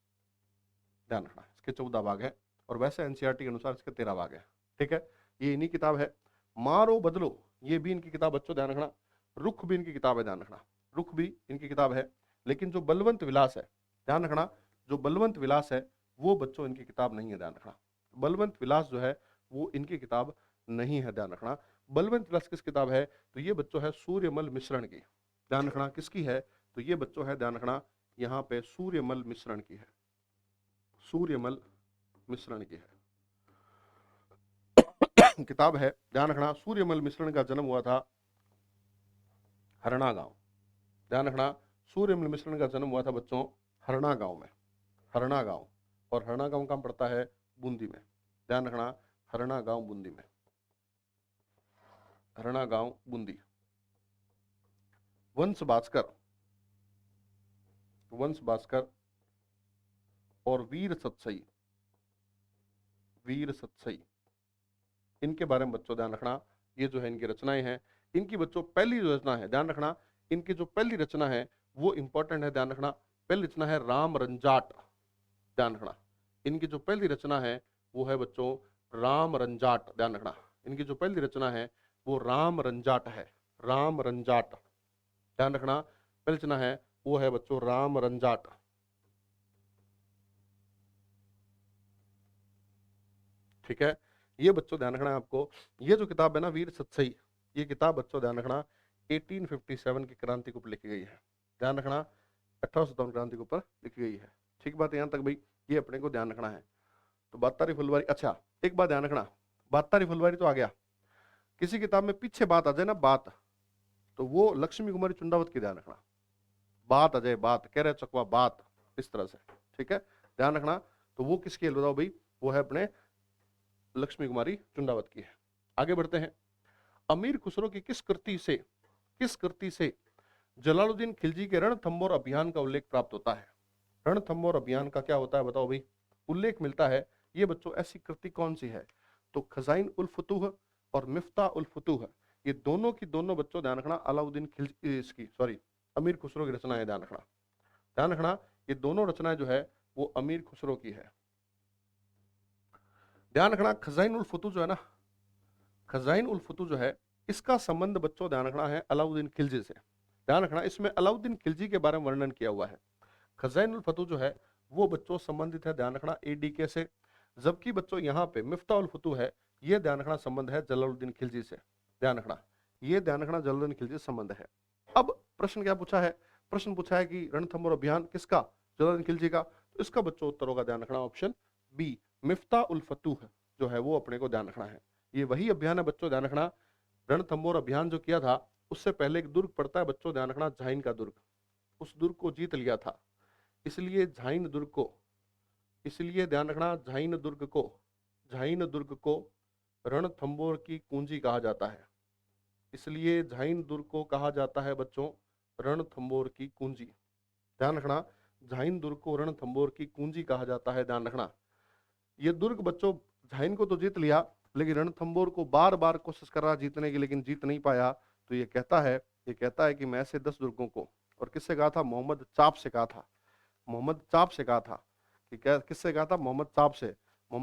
S1: ध्यान रखना, इसके 14 भाग है, और वैसे एनसीईआरटी के अनुसार इसके 13 भाग है। ठीक है, ये इन्हीं किताब है। मारो बदलो, ये भी इनकी किताब बच्चों, ध्यान रखना। रुख भी इनकी किताब है, ध्यान रखना, रुख भी इनकी किताब है। लेकिन जो बलवंत विलास है, ध्यान रखना, जो बलवंत विलास है वो बच्चों इनकी किताब नहीं है, ध्यान रखना। बलवंत विलास जो है वो इनकी किताब नहीं है, ध्यान रखना। बलवंत विलास किस किताब है? तो ये बच्चों है सूर्यमल मिश्रण की, ध्यान रखना, किसकी है? तो ये बच्चों है, ध्यान रखना, यहाँ पे सूर्यमल मिश्रण की है, सूर्यमल मिश्रण की है किताब है, ध्यान रखना। सूर्यमल मिश्रण का जन्म हुआ था हरना गांव, ध्यान रखना, सूर्यमल मिश्रण का जन्म हुआ था बच्चों हरना गांव में, हरना गांव। और हरना गांव कहां पड़ता है? बूंदी में, ध्यान रखना, हरना गांव बूंदी में, हरना गांव बूंदी। वंश भास्कर, वंश भास्कर और वीर सतसई, वीर सतसई, इनके बारे में बच्चों ध्यान रखना। ये जो है इनकी रचनाएं हैं। इनकी बच्चों पहली जो रचना है, ध्यान रखना, इनकी जो पहली रचना है वो इंपॉर्टेंट है, ध्यान रखना। पहली रचना है राम रंजाट, ध्यान रखना, इनकी जो पहली रचना है वो है बच्चों राम रंजाट, ध्यान रखना। इनकी जो पहली रचना है वो राम रंजाट है, राम रंजाट, ध्यान रखना। पहली रचना है वो है बच्चों राम रंजाट। ठीक है, ये बच्चों ध्यान रखना है आपको। ये जो किताब है ना वीर सतसई, ये किताब बच्चों ध्यान रखना 1857 की क्रांति के ऊपर लिखी गई है, ध्यान रखना, 1857 क्रांति के ऊपर लिखी गई है। ठीक बात है यहाँ तक भाई, ये अपने को ध्यान रखना है। तो बातारी फुलवारी, अच्छा एक बात ध्यान रखना, बातारी फुलवारी तो आ गया, किसी किताब में पीछे बात आ जाए ना, बात, तो वो लक्ष्मी कुमारी चुंडावत की, ध्यान रखना, बात आ जाए, बात कह रहे चकवा, बात, इस तरह से, ठीक है, ध्यान रखना। तो वो किसकी है बताओ भाई? वो है अपने लक्ष्मी कुमारी चुंडावत की है। आगे बढ़ते हैं। अमीर खुसरो की किस कृति से जलालुद्दीन खिलजी के रणथंभौर अभियान का उल्लेख प्राप्त होता है? रणथंभौर अभियान का क्या होता है बताओ भाई? उल्लेख मिलता है। ये बच्चों ऐसी कृति कौन सी है? तो खजाइन उल फुतूह और मिफ्ता उल फुतूह, ये दोनों की दोनों बच्चों ध्यान रखना अलाउद्दीन खिलजी, इसकी सॉरी अमीर खुसरो की रचना है, ध्यान रखना, ध्यान रखना, ये दोनों रचनाएं जो है वो अमीर खुसरो की है। ध्यान रखना खजाइन उल फुतूह जो है ना, खजाइन उल फुतूह जो है, इसका संबंध बच्चों ध्यान रखना है अलाउद्दीन खिलजी से, ध्यान रखना, इसमें अलाउद्दीन खिलजी के बारे में वर्णन किया हुआ है। खजाइन उल फतूह जो है वो बच्चों संबंधित है, ध्यान रखना, एडीके से, जबकि बच्चों यहाँ पे मिफ्ता उल फतूह है, ये ध्यान रखना संबंध है जलालुद्दीन खिलजी से, ध्यान रखना, ये ध्यान रखना जलालुद्दीन खिलजी से संबंध है। अब प्रश्न क्या पूछा है? प्रश्न पूछा है कि रणथंभौर अभियान किसका? जलालुद्दीन खिलजी का। तो इसका बच्चों उत्तर होगा, ध्यान रखना, ऑप्शन बी, मिफ्ता उल फतूह जो है वो अपने को ध्यान रखना है। ये वही अभियान है बच्चों, ध्यान रखना, रणथंभौर अभियान जो किया था उससे पहले एक दुर्ग पड़ता है बच्चों, ध्यान रखना, झाइन का दुर्ग, उस दुर्ग को जीत लिया था, इसलिए झाइन दुर्ग को, इसलिए ध्यान रखना झाइन दुर्ग को रणथंभौर की कुंजी कहा जाता है, इसलिए झाइन दुर्ग को कहा जाता है बच्चों रणथंभौर की कुंजी, ध्यान रखना, झाइन दुर्ग को रणथंभौर की कुंजी कहा जाता है, ध्यान रखना। ये दुर्ग बच्चों झाइन को तो जीत लिया, लेकिन रणथंभौर को बार बार कोशिश कर रहा जीतने की, लेकिन जीत नहीं पाया। तो ये कहता है कि मैं ऐसे 10 दुर्गों को, और किससे कहा था? मोहम्मद चाप से कहा था, मोहम्मद चाप से कहा था कि किससे कहा था? मोहम्मद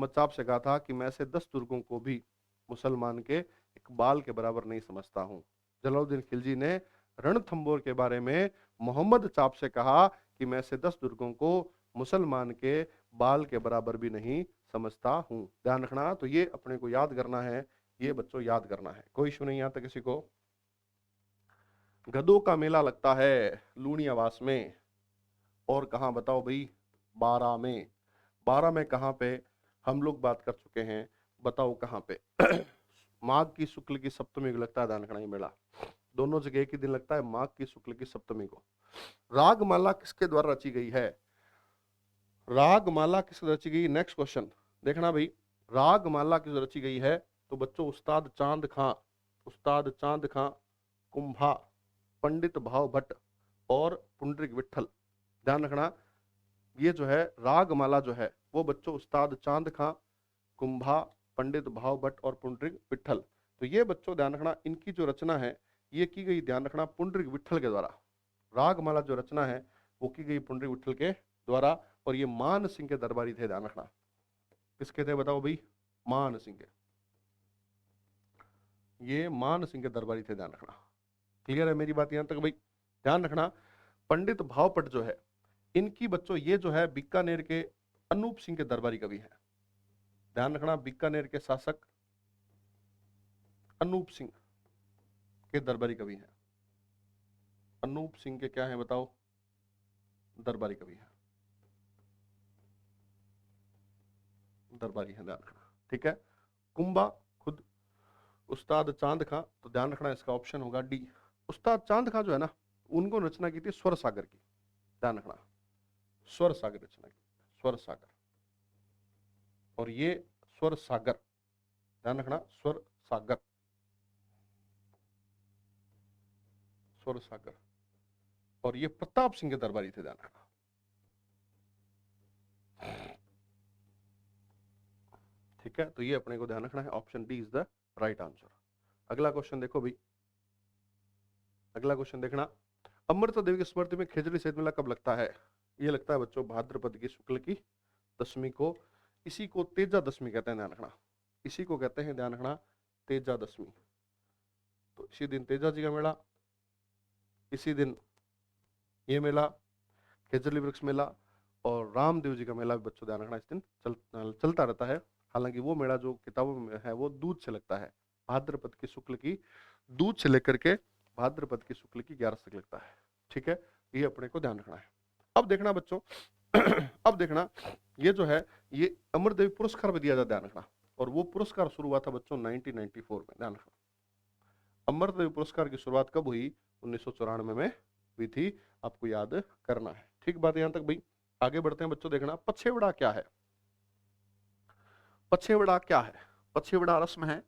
S1: चाप से कहा था कि मैं ऐसे 10 दुर्गों को भी मुसलमान के एक बाल के बराबर नहीं समझता हूँ। जलालुद्दीन खिलजी ने रणथंबोर के बारे में मोहम्मद चाप से कहा कि मैं ऐसे 10 दुर्गों को मुसलमान के बाल के बराबर भी नहीं समझता हूँ। ध्यान रखना, तो ये अपने को याद करना है, ये बच्चों याद करना है। कोई इशू नहीं आता किसी को। गधों का मेला लगता है लूणियावास में, और कहाँ बताओ भाई? 12 में। 12 में कहाँ पे? हम लोग बात कर चुके हैं, बताओ कहाँ पे? माघ की शुक्ल की सप्तमी को लगता है ध्यान रखना ये मेला। दोनों जगह एक ही दिन लगता है, माघ की शुक्ल की सप्तमी को। रागमाला किसके द्वारा रची गई है? रागमाला किसके रची गई? नेक्स्ट क्वेश्चन देखना भाई, रागमाला किस रची गई है? तो बच्चों उस्ताद चांद खां, उस्ताद चांद खां, कुंभा, पंडित भाव भट्ट और पुंडरीक विट्ठल। ध्यान रखना, ये जो है रागमाला जो है वो बच्चों उस्ताद चांद खां, कुंभा, पंडित भाव भट्ट और पुंडरीक विट्ठल। तो ये बच्चों ध्यान रखना, इनकी जो रचना है ये की गई, ध्यान रखना, पुंडरीक विट्ठल के द्वारा। रागमाला जो रचना है वो की गई पुंडरीक विट्ठल के द्वारा, और ये मान सिंह के दरबारी थे। ध्यान रखना, किसके थे बताओ भाई? मान सिंह के। ये मान सिंह के दरबारी थे, ध्यान रखना। क्लियर है मेरी बात यहां तक भाई? ध्यान रखना, पंडित भावपट जो है इनकी बच्चों ये जो है बीकानेर के अनूप सिंह के दरबारी कवि है। ध्यान रखना, बीकानेर के शासक अनूप सिंह के दरबारी कवि हैं। अनूप सिंह के क्या है बताओ? दरबारी कवि है, दरबारी है, ध्यान रखना। ठीक है, कुंभा खुद उस्ताद चांद खां, तो ध्यान रखना इसका ऑप्शन होगा डी। उस्ताद चांद खां जो है ना, उनको रचना की थी स्वर सागर की। ध्यान रखना, स्वर सागर रचना की, स्वर सागर। और ये स्वर सागर, ध्यान रखना, स्वर सागर, स्वर सागर। और ये प्रताप सिंह के दरबारी थे, ध्यान रखना। ठीक है, तो ये अपने को ध्यान रखना है, option D is the right answer. अगला क्वेश्चन देखो भाई, अगला क्वेश्चन देखना, अमृता देवी की स्मृति में खिचड़ी सहित मेला कब लगता है? ये लगता है बच्चों भाद्रपद की शुक्ल की दशमी को। इसी को तेजा दशमी कहते हैं, ध्यान रखना। इसी को कहते हैं, ध्यान रखना, तेजा दशमी। तो इसी दिन तेजा जी का मेला, इसी दिन ये मेला, खिचड़ी वृक्ष मेला और रामदेव जी का मेला भी बच्चों ध्यान रखना इस दिन चलता रहता है। हालांकि वो मेला जो किताबों में है वो दूध से लगता है, भाद्रपद की शुक्ल की दूध से लेकर के भाद्रपद की शुक्ल की 11 तक लगता है। ठीक है, ये अपने को ध्यान रखना है। अब देखना बच्चों अब देखना, ये जो है ये अमरदेवी पुरस्कार भी दिया जाता है, ध्यान रखना। और वो पुरस्कार शुरू हुआ था बच्चों 1994 में, ध्यान रखना। अमरदेवी पुरस्कार की शुरुआत कब हुई? 1994 में हुई थी, आपको याद करना है। ठीक बात यहां तक भाई। आगे बढ़ते हैं बच्चों, देखना पछेवड़ा क्या है? पछेवड़ा क्या है? पछेवड़ा रस्म है,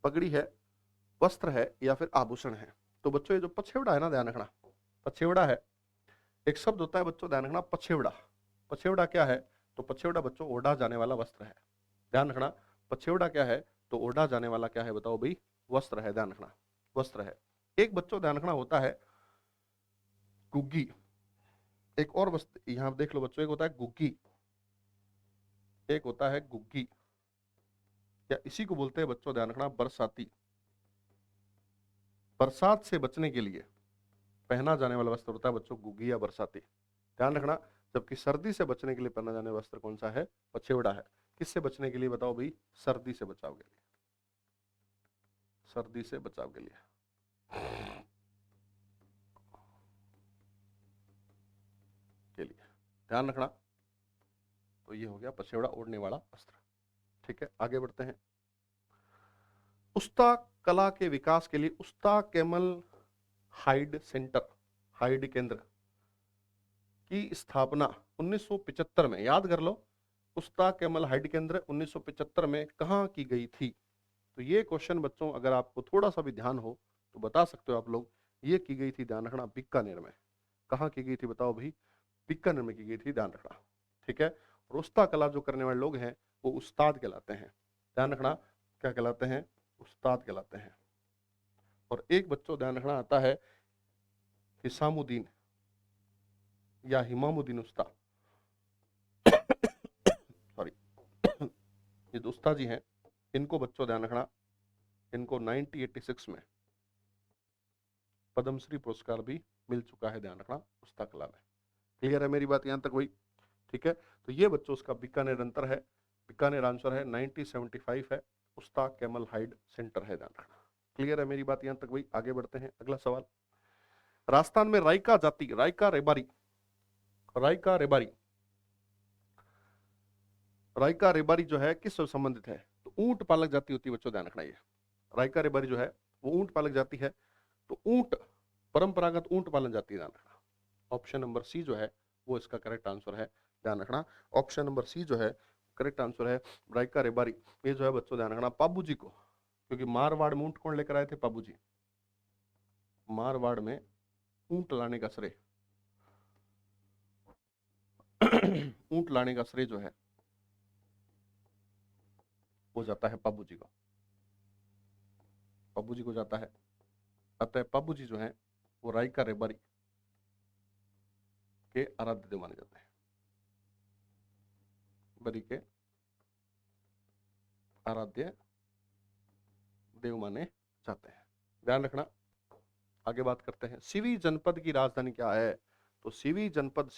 S1: पगड़ी है, वस्त्र है या फिर आभूषण है? तो बच्चों ये जो पछेवड़ा है ना, ध्यान रखना, पछेवड़ा है, एक शब्द होता है बच्चों, ध्यान रखना, पछेवड़ा। पछेवड़ा क्या है? तो पछेवड़ा बच्चों ओढ़ा जाने वाला वस्त्र है। ध्यान रखना, पछेवड़ा क्या है? तो ओढ़ा जाने वाला क्या है बताओ भाई? वस्त्र है, ध्यान रखना, वस्त्र है। एक बच्चों ध्यान रखना होता है गुग्गी। एक और वस्त्र यहां देख लो बच्चों, एक होता है गुग्गी, एक होता है गुग्गी, या इसी को बोलते हैं बच्चों ध्यान रखना बरसाती। बरसात से बचने के लिए पहना जाने वाला वस्त्र होता है बच्चों गुग्गी या बरसाती। ध्यान रखना, जबकि सर्दी से बचने के लिए पहना जाने वाला वस्त्र कौन सा है? पछेवड़ा है। किससे बचने के लिए बताओ भाई? सर्दी से बचाव के लिए, सर्दी से बचाव के लिए। ध्यान रखना, तो ये हो गया पछेवड़ा ओढ़ने वाला वस्त्र। ठीक है, आगे बढ़ते हैं। उस्ता कला के विकास के लिए उस्ता केमल हाइड सेंटर, हाइड केंद्र की स्थापना 1975 में, याद कर लो, उस्ता केमल हाइड केंद्र 1975 में कहां की गई थी? तो ये क्वेश्चन बच्चों अगर आपको थोड़ा सा भी ध्यान हो तो बता सकते हो आप लोग। ये की गई थी, ध्यान रखना, बीकानेर में। कहां की गई थी बताओ भाई? बीकानेर में की गई थी, ध्यान रखना। ठीक है, और उस्ता कला जो करने वाले लोग हैं वो उस्ताद कहलाते हैं। ध्यान रखना, क्या कहलाते हैं? उस्ताद कहलाते हैं। और एक बच्चों ध्यान रखना आता है हिसामुद्दीन या हिमामुद्दीन उस्ता सॉरी ये जो उस्ताद जी हैं इनको बच्चों ध्यान रखना इनको 1986 में पद्मश्री पुरस्कार भी मिल चुका है, ध्यान रखना, पुस्तक कला में। क्लियर है मेरी बात यहां तक भाई? ठीक है, तो ये बच्चों उसका बीकानेर अंतर है, बीकानेर आंसर है, 1975 है, उस्ताद कैमल हाइड सेंटर है, ध्यान रखना। क्लियर है मेरी बात यहां तक भाई? आगे बढ़ते हैं, अगला सवाल। राजस्थान में रायका जाति, रायका रेबारी, रायका रेबारी, रायका रेबारी जो है किस से संबंधित है? तो ऊंट पालक जाति होती है बच्चों, ध्यान रखना। ये रायका रेबारी जो है वो ऊंट पालक जाति है, तो ऊंट, परंपरागत ऊंट पालन जाति, ध्यान रखना। ऑप्शन नंबर सी जो है वो इसका करेक्ट आंसर है, ध्यान रखना। ऑप्शन नंबर सी जो है करेक्ट आंसर है, रायका रेबारी। ये जो है बच्चों ध्यान रखना, पाबू जी को, क्योंकि मारवाड़ में ऊंट कौन लेकर आए थे? पाबू जी। मारवाड़ में ऊंट लाने का श्रेय ऊंट लाने का श्रेय जो है वो जाता है पाबू जी को, पाबू जी को जाता है। अतः पाबू जी जो है वो रायका रेबारी के आराध्य देव माने जाते हैं, बरी के आराध्य देव माने जाते हैं, ध्यान रखना। आगे बात करते हैं, सिवी जनपद की राजधानी क्या है? तो सिवी जनपद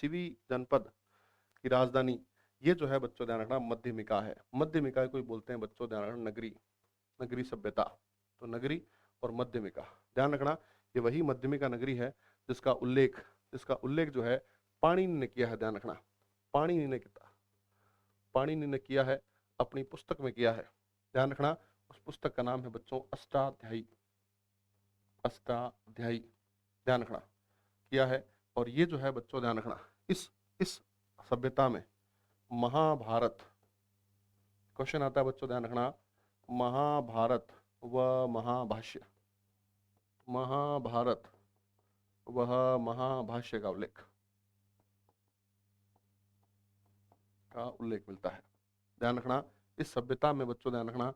S1: की राजधानी ये जो है बच्चों ध्यान रखना मध्यमिका है। मध्यमिका को बोलते हैं बच्चों ध्यान रखना नगरी, नगरी सभ्यता। तो नगरी और मध्यमिका, ध्यान रखना, ये वही मध्यमिका नगरी है जिसका उल्लेख जो है पाणिनि ने किया है, ध्यान रखना। पाणिनि ने किया है, अपनी पुस्तक में किया है, ध्यान रखना। उस पुस्तक का नाम है बच्चों अष्टाध्यायी, अष्टाध्यायी, ध्यान रखना, किया है। और ये जो है बच्चों ध्यान रखना, इस सभ्यता में महाभारत, क्वेश्चन आता है बच्चों ध्यान रखना, महाभारत व महाभाष्य, महाभारत वह महाभाष्य का उल्लेख मिलता है, ध्यान रखना। इस सभ्यता में बच्चों ध्यान रखना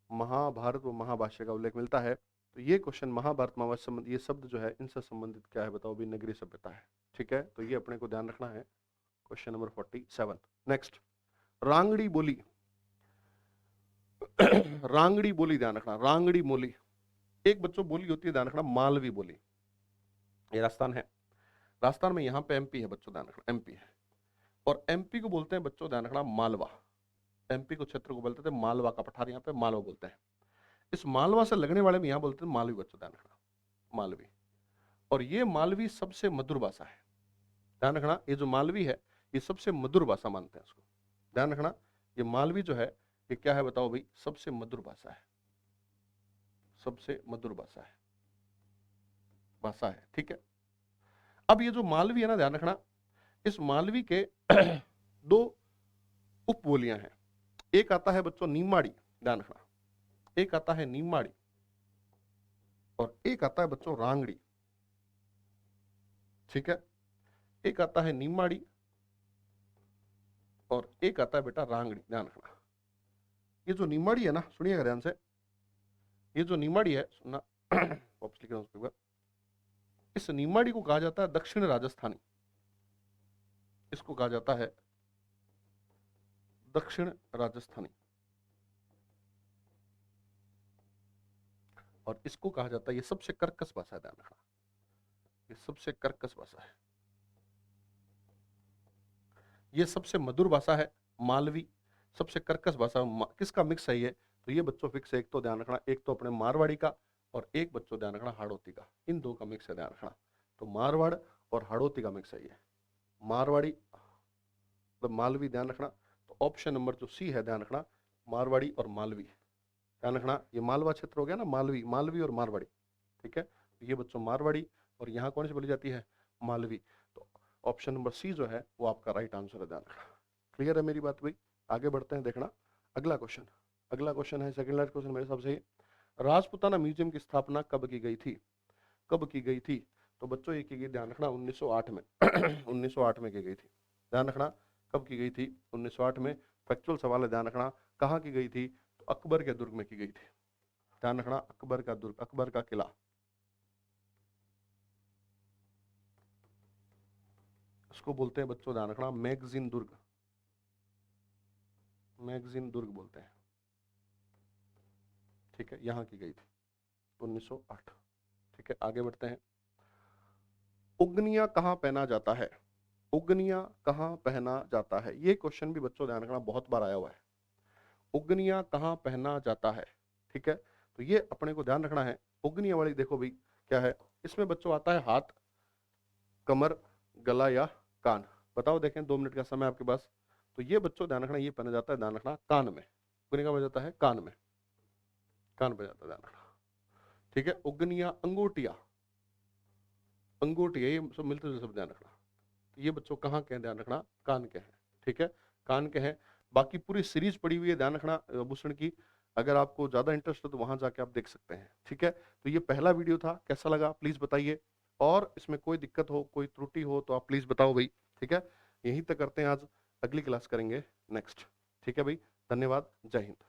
S1: महाभारत व महाभाष्य का उल्लेख मिलता है। तो ये क्वेश्चन महाभारत महाभाष्य संबंध, ये शब्द जो है इनसे संबंधित क्या है बताओ भी? नगरीय सभ्यता है, ठीक है। तो ये अपने को ध्यान रखना है, क्वेश्चन नंबर 47। नेक्स्ट, रांगड़ी बोली रांगड़ी बोली, ध्यान रखना, रांगड़ी बोली एक बच्चों बोली होती है, ध्यान रखना, मालवी बोली। ये राजस्थान है, राजस्थान में यहाँ पे एमपी है बच्चों, ध्यान रखना, एमपी है। और एमपी को बोलते हैं बच्चों ध्यान रखना मालवा, एमपी को क्षेत्र को बोलते थे मालवा का पठार, यहाँ पे मालवा बोलते हैं। इस मालवा से लगने वाले में यहाँ बोलते हैं मालवी बच्चों, ध्यान रखना, मालवी। और ये मालवी सबसे मधुर भाषा है, ध्यान रखना। ये जो मालवी है ये सबसे मधुर भाषा मानते हैं इसको, ध्यान रखना। ये मालवी जो है ये क्या है बताओ भाई? सबसे मधुर भाषा है, सबसे मधुर भाषा है, ठीक है। अब ये जो मालवी है ना, ध्यान रखना, इस मालवी के दो उपबोलियां हैं। एक आता है बच्चों नीमाड़ी, ध्यान रखना, एक आता है नीमाड़ी और एक आता है बच्चों रांगड़ी, ठीक है। एक आता है नीमाड़ी और एक आता है बेटा रांगड़ी, ध्यान रखना। ये जो नीमाड़ी है ना, सुनिएगा ध्यान से, ये जो नीमाड़ी है सुनना वापस लिख रहा हूं उसके, इस नीमाड़ी को कहा जाता है दक्षिण राजस्थानी, इसको कहा जाता है दक्षिण राजस्थानी, और इसको कहा जाता है, ये सबसे कर्कश भाषा है, ध्यान रखना, ये सबसे कर्कश भाषा है, ये सबसे मधुर भाषा है मालवी, सबसे कर्कश भाषा। किसका मिक्स है ये? तो ये बच्चों फिक्स है, एक तो ध्यान रखना, एक तो अपने मारवाड़ी का और एक बच्चों ध्यान रखना हाड़ौती का, इन दो का मिक्स है, ध्यान रखना। तो मारवाड़ और हाड़ौती का मिक्स है ये, मारवाड़ी मतलब मालवी, ध्यान रखना। तो ऑप्शन नंबर जो सी है, ध्यान रखना, मारवाड़ी और मालवी, ध्यान रखना। ये मालवा क्षेत्र हो गया ना, मालवी और मारवाड़ी, ठीक है। ये बच्चों मारवाड़ी और यहाँ कौन सी बोली जाती है? मालवी। तो ऑप्शन नंबर सी जो है वो आपका राइट आंसर है, ध्यान रखना। क्लियर है मेरी बात भाई? आगे बढ़ते हैं, देखना अगला क्वेश्चन है सेकंड लास्ट क्वेश्चन मेरे हिसाब से। राजपुताना म्यूजियम की स्थापना कब की गई थी? तो बच्चों ये की गई, ध्यान रखना, 1908 में 1908 में की गई थी, ध्यान रखना। कब की गई थी? 1908 में। फैक्चुअल सवाल है, ध्यान रखना, कहाँ की गई थी? तो अकबर के दुर्ग में की गई थी, ध्यान रखना, अकबर का दुर्ग, अकबर का किला, उसको बोलते हैं बच्चों ध्यान रखना मैगजीन दुर्ग, मैगजीन दुर्ग बोलते हैं, ठीक है, यहाँ की गई थी 1908। ठीक है, आगे बढ़ते हैं। उगनिया कहाँ पहना जाता है? उगनिया कहाँ पहना जाता है? ये क्वेश्चन भी बच्चों ध्यान रखना बहुत बार आया हुआ है। उगनिया कहाँ पहना जाता है? ठीक है, तो ये अपने को ध्यान रखना है। उगनिया वाली देखो भाई क्या है, इसमें बच्चों आता है हाथ, कमर, गला या कान। बताओ, देखें 2 मिनट का समय आपके पास। तो ये बच्चों ध्यान रखना, ये पहना जाता है, ध्यान रखना, कान में। उगनिया का जाता है कान में, कान पे जाता है, ध्यान रखना। ठीक है, उगनिया, अंगूठिया, अंगूठिया, ये सब मिलते जुलते सब ध्यान रखना। तो ये बच्चों कहाँ के हैं, ध्यान रखना, कान के हैं। ठीक है, कान के हैं। बाकी पूरी सीरीज पड़ी हुई है, ध्यान रखना, आभूषण की। अगर आपको ज्यादा इंटरेस्ट है तो वहां जाके आप देख सकते हैं। ठीक है, तो ये पहला वीडियो था, कैसा लगा प्लीज बताइए, और इसमें कोई दिक्कत हो, कोई त्रुटि हो तो आप प्लीज बताओ भाई। ठीक है, यहीं तक करते हैं आज, अगली क्लास करेंगे नेक्स्ट। ठीक है भाई, धन्यवाद, जय हिंद।